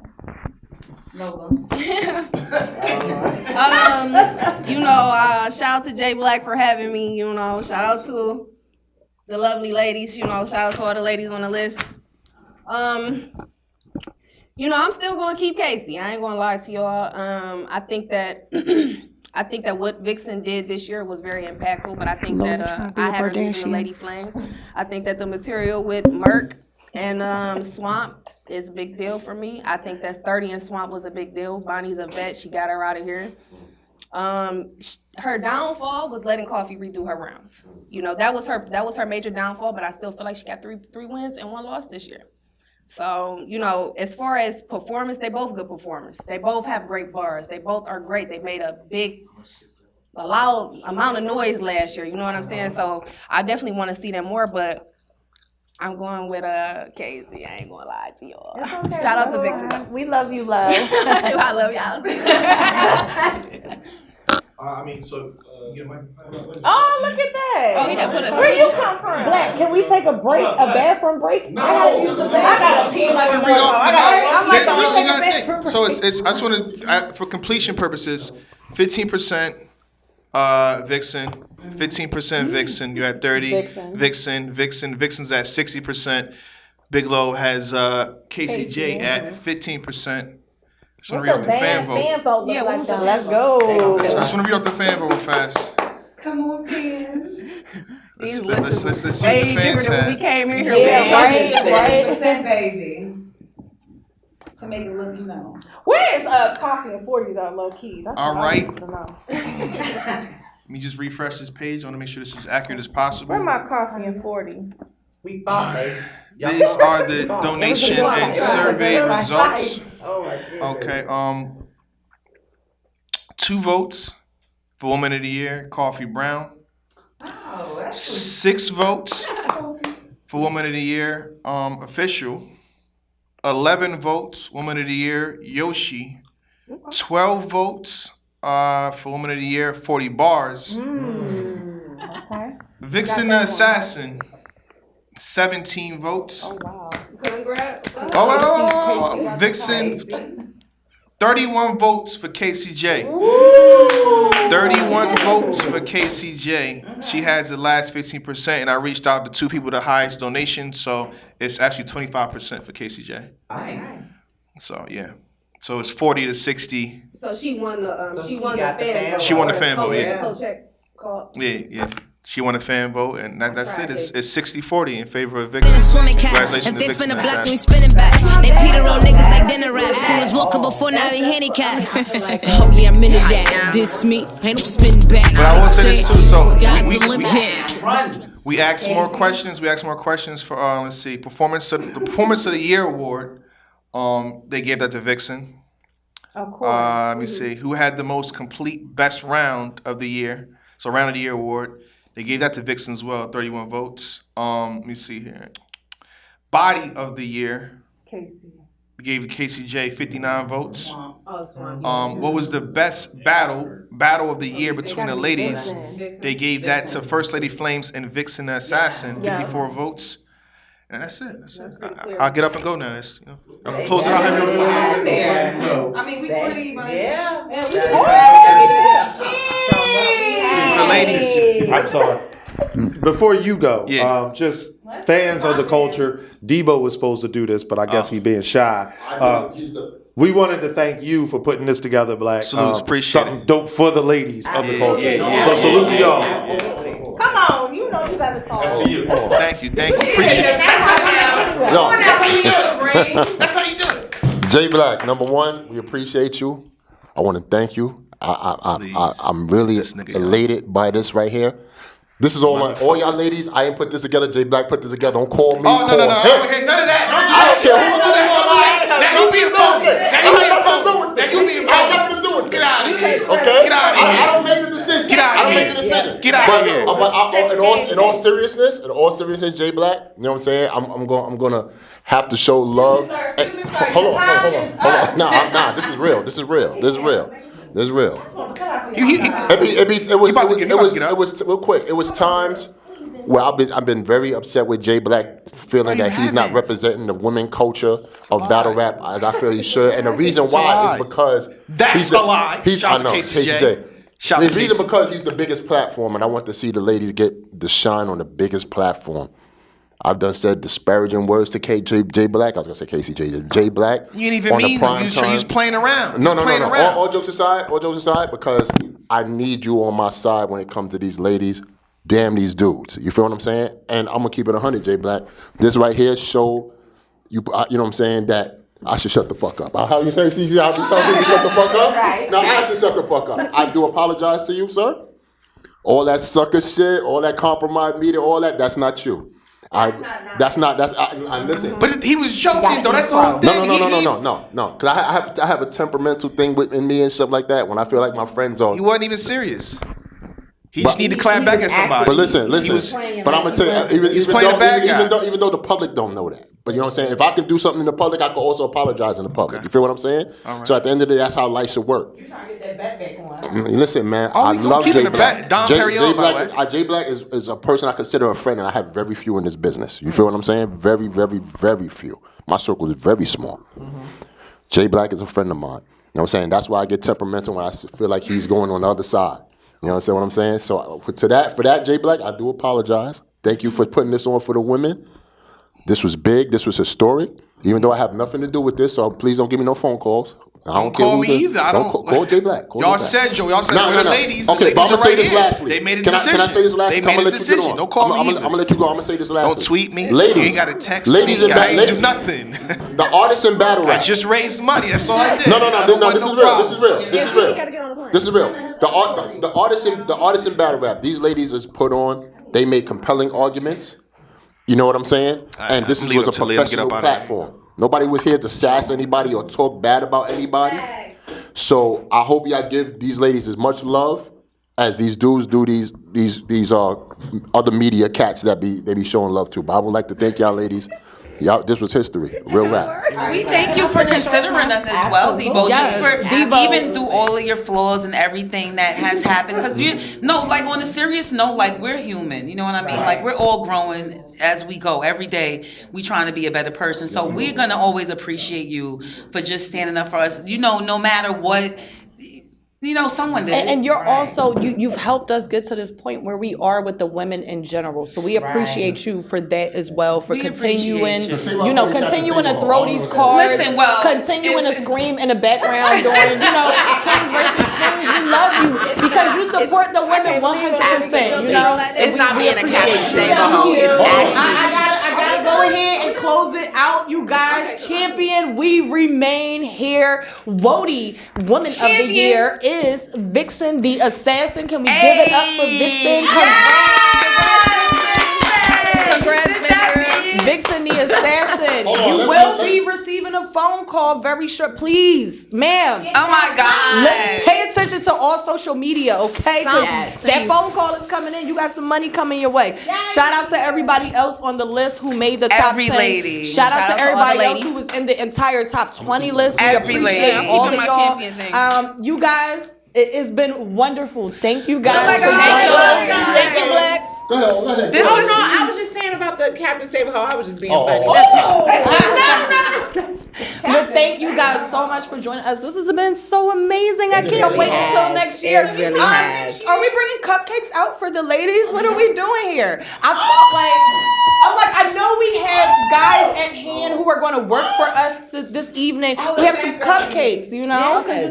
Shout out to Jay Black for having me, shout out to the lovely ladies, shout out to all the ladies on the list. I'm still going to keep Casey. I ain't going to lie to y'all. I think that I think that what Vixen did this year was very impactful, but I think that I had her losing the Lady Flames. I think that the material with Merc and Swamp is a big deal for me. I think that 30 and Swamp was a big deal. Bonnie's a vet. She got her out of here. Her downfall was letting Coffee redo her rounds. You know, that was her major downfall, but I still feel like she got three wins and 1 loss this year. So, you know, as far as performance, they both good performers. They both have great bars. They both are great. They made a loud amount of noise last year. You know what I'm saying? So I definitely want to see them more, but I'm going with Casey. I ain't gonna lie to y'all. Okay, shout out to Vixen. We love you, love. I love y'all too. Oh, look at that. Oh, he done put us. Where you come from? Black, can we take a break, a bathroom break? No. I gotta use the bathroom. I gotta pee like a Read off motherfucker. the So I just want to, for completion purposes, 15% Vixen, 15% Vixen. You had 30 Vixen. Vixen's at 60%. Bigelow has KCJ at 15%. I just want to read off the fan vote. Yeah, let's go. I just want to read off the fan vote real fast. Come on, Pen. Let's see what the fans had. We came in here. Right, baby. To make it look, you know. Where is Coffee and 40 though, low key? That's All what right. I want to know. Let me just refresh this page. I want to make sure this is as accurate as possible. Where my Coffee and 40? We thought, baby. These are the donation and survey results. Okay, 2 votes for Woman of the Year, Coffee Brown. 6 votes for Woman of the Year, Official. 11 votes, Woman of the Year, Yoshi. 12 votes for Woman of the Year, 40 Bars. Okay. Vixen the Assassin, 17 votes. Oh, wow. Congrats. Oh, Vixen, 31 votes for KCJ. 31 votes for KCJ. She has the last 15%, and I reached out to 2 people with the highest donation, so it's actually 25% for KCJ. Nice. So yeah, so it's 40 to 60. So she won the she fan got the fan vote. She won the fan vote, yeah. Co-check call. Yeah. She won a fan vote, and that's it. It's 60-40 in favor of Vixen. Congratulations If to they Vixen. spin a block, we spinning back. They Peter on niggas like dinner raps. Who was walking before, now he handicapped. Oh yeah, I'm into that. This me, ain't no spinning back. But I will say this too. So we we asked more questions. We asked more questions for let's see, Performance of the Year award. They gave that to Vixen. Of course. Let me see, who had the most complete best round of the year? So round of the year award. They gave that to Vixen as well, 31 votes. Let me see here. Body of the year. Casey. We gave KCJ 59 votes. What was the best battle of the year between the ladies? They gave that to First Lady Flames and Vixen the Assassin, 54 votes. And that's it. I'll get up and go now. I'll close it out. I mean, we pretty, but The ladies. I'm sorry. Before you go, just fans of the culture, Debo was supposed to do this, but I guess he's being shy. We wanted to thank you for putting this together, Black. Salutes, appreciate something dope for the ladies of the culture. So salute to y'all. Come on, you know you gotta talk. That's for you. Thank you. Appreciate it. That's how you do it. J Black, number one, we appreciate you. I want to thank you. I'm really elated by this right here. This is all y'all ladies. I ain't put this together. J Black put this together. Don't call me. Oh, no. I don't hear none of that. Don't do that. I don't care. Don't do that. Now you being phony. Get out of here. Okay? Get out of here. I don't make the decision. Get out of here. Get out of here. But in all seriousness, J Black, you know what I'm saying? I'm gonna have to show love. Hold on. Nah. This is real. It was times where I've been very upset with J Black, feeling that he's not representing the women culture of battle rap as I feel he should, and the reason why is because that's a lie. I know, KCJ. The reason because he's the biggest platform, and I want to see the ladies get the shine on the biggest platform. I've done said disparaging words to J Black. I was gonna say J Black. You didn't even mean you was playing around. No. All jokes aside, because I need you on my side when it comes to these ladies. Damn these dudes. You feel what I'm saying? And I'm gonna keep it 100, J Black. This right here show you. You know what I'm saying? That I should shut the fuck up. How you say, CC? I be telling people to shut the fuck up. Right. Now I should shut the fuck up. I do apologize to you, sir. All that sucker shit, all that compromised media, all that. That's not you. Listen. But he was joking though. That's the whole thing. No. Because I have a temperamental thing within me and stuff like that. When I feel like my friends are. He wasn't even serious. He just need to clap back at somebody. But listen. But I'm gonna tell you, even though the public don't know that. But you know what I'm saying? If I can do something in the public, I can also apologize in the public. Okay. You feel what I'm saying? Right. So at the end of the day, that's how life should work. You're trying to get that bet back on. Listen, man, I love J Black. J Black is a person I consider a friend, and I have very few in this business. You feel what I'm saying? Very, very, very few. My circle is very small. J Black is a friend of mine. You know what I'm saying? That's why I get temperamental when I feel like he's going on the other side. You know what I'm saying? So for that, J Black, I do apologize. Thank you for putting this on for the women. This was big. This was historic. Even though I have nothing to do with this, so please don't give me no phone calls. I don't call me either. I don't call J Black. Y'all said Joe. Y'all said we're the ladies. Okay, but I'm gonna say this lastly. They made a decision. Can I say this lastly? They made a decision. Don't call me either. I'm gonna let you go. I'm gonna say this lastly. Don't tweet me. Ladies, you ain't got to text ladies me. I ain't do nothing. The artists in battle rap. I just raised money. That's all I did. No. This is real. The artists in battle rap. These ladies is put on. They made compelling arguments. You know what I'm saying? And this was a professional platform. Nobody was here to sass anybody or talk bad about anybody. So I hope y'all give these ladies as much love as these dudes do these other media cats that they be showing love to. But I would like to thank y'all ladies. Y'all, this was history, real rap. We thank you for considering us as well, Debo. Yes, just for Debo. even through all of your flaws and everything that has happened. Because like on a serious note, like we're human. You know what I mean? Like we're all growing as we go. Every day we trying to be a better person. So we're gonna always appreciate you for just standing up for us. You know, no matter what. You know, someone did. And you're also, you've helped us get to this point where we are with the women in general. So we appreciate you for that as well, for continuing to throw these cards, continuing to scream in the background during, kings versus queens. We love you because you support the women 100%. You know, it's not being a Captain Save a Hoe. I gotta go ahead and close it out, you guys. Champion, we remain here. Wody, Woman of the Year is Vixen the Assassin. Can we give it up for Vixen? Vixen the Assassin. You will be receiving a phone call very short. Please, ma'am. Oh my God. Pay attention to all social media, okay? Because that phone call is coming in. You got some money coming your way. Shout out to everybody else on the list who made the top 10. Lady. Shout out to everybody else who was in the entire top 20 list. We appreciate all of y'all. You guys, it's been wonderful. Thank you guys for joining us. Thank you, Black. Go ahead. I was just saying about the Captain Save a Hoe. I was just being funny. But thank you guys so much for joining us. This has been so amazing. I can't wait until next year. It really has. Are we bringing cupcakes out for the ladies? What are we doing here? I know we have guys at hand who are going to work for us this evening. We have some cupcakes, you know? Jay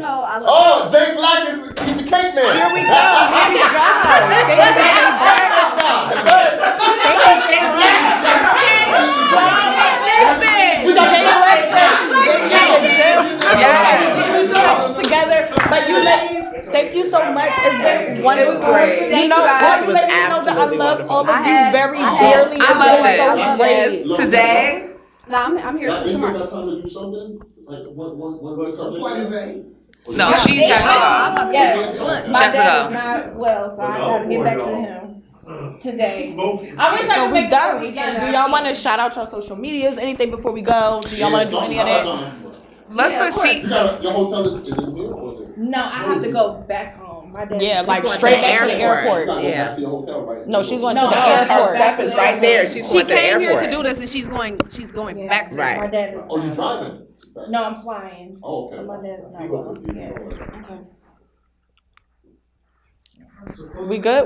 Black he's the cake man. Here we go. Together, but you ladies, thank you so much. It's been wonderful. It was great. You know, all you ladies know that I love all of you very dearly. I love this. Today. No, I'm here till tomorrow. No, she has to go. Yes. My dad is not well, so I gotta get back to him today. I wish I could make done. Do y'all want to shout out your social medias? Anything before we go? Do y'all want to do any of that? Let's see. Your hotel is in here or is it? No, I have to go back home. My dad straight back to the airport. Back to your hotel, right? No, she's going to the airport. That is right there. She came here to do this, and she's going back to right. My dad is Oh, you driving? No, I'm flying. Oh, okay. My dad's not well. Yeah. Okay. We good.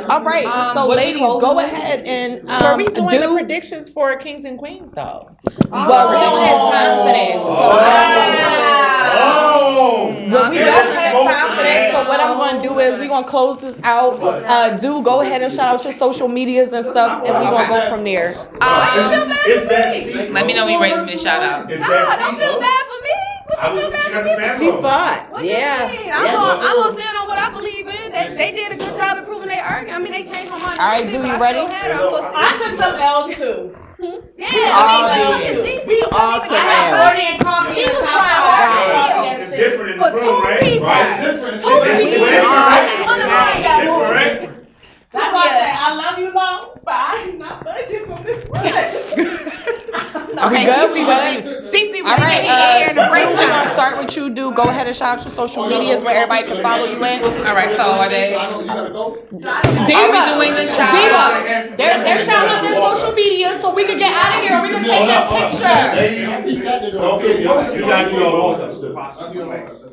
All right. So, ladies, go ahead and Were we doing the predictions for Kings and Queens though? Well, we don't have time for that. But we don't have time for that. So what I'm going to do is we're going to close this out. Go ahead and shout out your social medias and stuff, and we're going to go from there. Let me know when you're ready for me to shout out. Don't feel bad for me. What you feel bad for me? She fought. What you mean? I'm gonna stand on what I believe in. They did a good job of proving they argument. I mean, they changed my mind. All right, do you ready? I took some L's too. We all took L's. She was trying hard. It's different in the For two people. Two people. One of mine got more. That's why I say I love you, Long, but I'm not budging for this one. Okay, Cece, all right, we're gonna start with you. Go ahead and shout out your social medias where everybody can follow you in. All right, so are they? Are we doing the shout out? They're shouting out their social media so we can get out of here. We can take that picture. Don't forget, you gotta do your multi.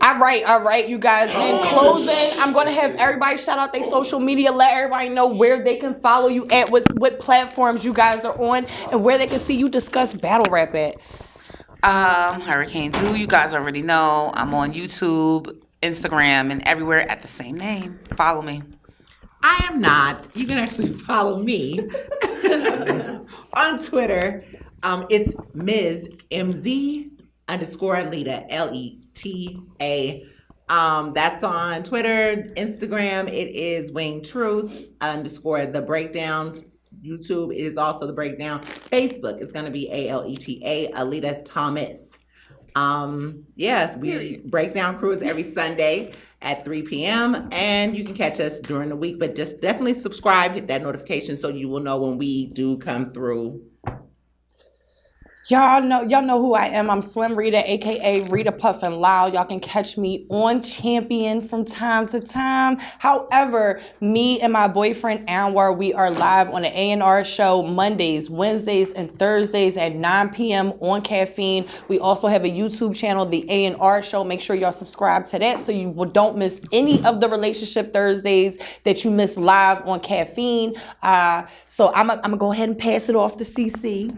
All right, you guys. In closing, I'm gonna have everybody shout out their social media. Let everybody know where they can follow you at, what platforms you guys are on, and where they can see you discuss battle rap at. Hurricane Zoo, you guys already know. I'm on YouTube, Instagram, and everywhere at the same name. Follow me. I am not. You can actually follow me on Twitter. It's Ms. MZ _ Lita, LETA. That's on Twitter, Instagram. It is Wayne Truth _ The Breakdown. YouTube, it is also The Breakdown. Facebook, it's going to be ALETA, Alita Thomas. We Breakdown Crew is every Sunday at 3 p.m. and you can catch us during the week, but just definitely subscribe, hit that notification so you will know when we do come through. Y'all know who I am. I'm Slim Rita, aka Rita Puffin Loud. Y'all can catch me on Champion from time to time. However, me and my boyfriend Anwar, we are live on the A&R show Mondays, Wednesdays, and Thursdays at 9 p.m. on Caffeine. We also have a YouTube channel, the A&R show. Make sure y'all subscribe to that so you don't miss any of the Relationship Thursdays that you miss live on Caffeine. So I'm gonna go ahead and pass it off to CC.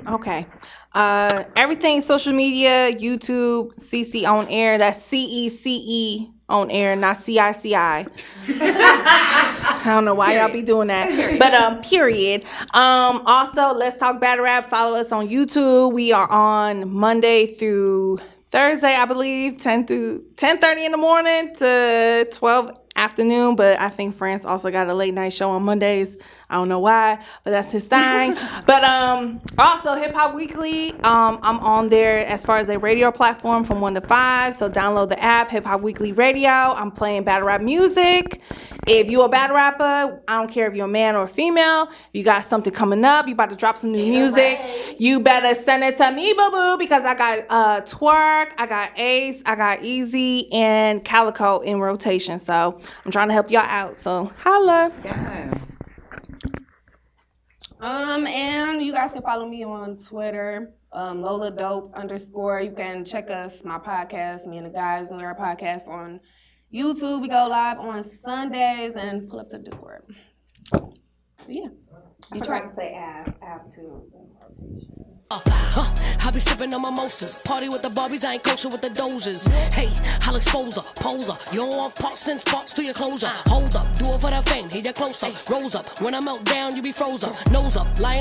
Okay. Everything social media, YouTube, CC on air. That's CECE on air, not CICI. I don't know why y'all be doing that. But period. Also, Let's Talk Battle Rap. Follow us on YouTube. We are on Monday through Thursday, I believe, 10:30 in the morning to 12 afternoon. But I think France also got a late night show on Mondays. I don't know why, but that's his thing. But also Hip Hop Weekly, I'm on there as far as a radio platform from 1 to 5. So download the app, Hip Hop Weekly Radio. I'm playing battle rap music. If you're a battle rapper, I don't care if you're a man or a female. If you got something coming up, you about to drop some new music, you better send it to me, boo-boo, because I got Twerk, I got Ace, I got Easy, and Calico in rotation. So I'm trying to help y'all out. So holla. Yeah. And you guys can follow me on Twitter, Lola Dope _. You can check us, my podcast, me and the guys on our podcast on YouTube. We go live on Sundays and pull up to the Discord. But yeah. You try to say app too. I be sipping on mimosas, party with the Barbies, I ain't kosher with the Dozers. Hey, I'll expose her, pose her. You don't want parts and sparks to your closure. Hold up, do it for the fame, hit your closer. Rose up, when I melt down, you be frozen. Nose up, lying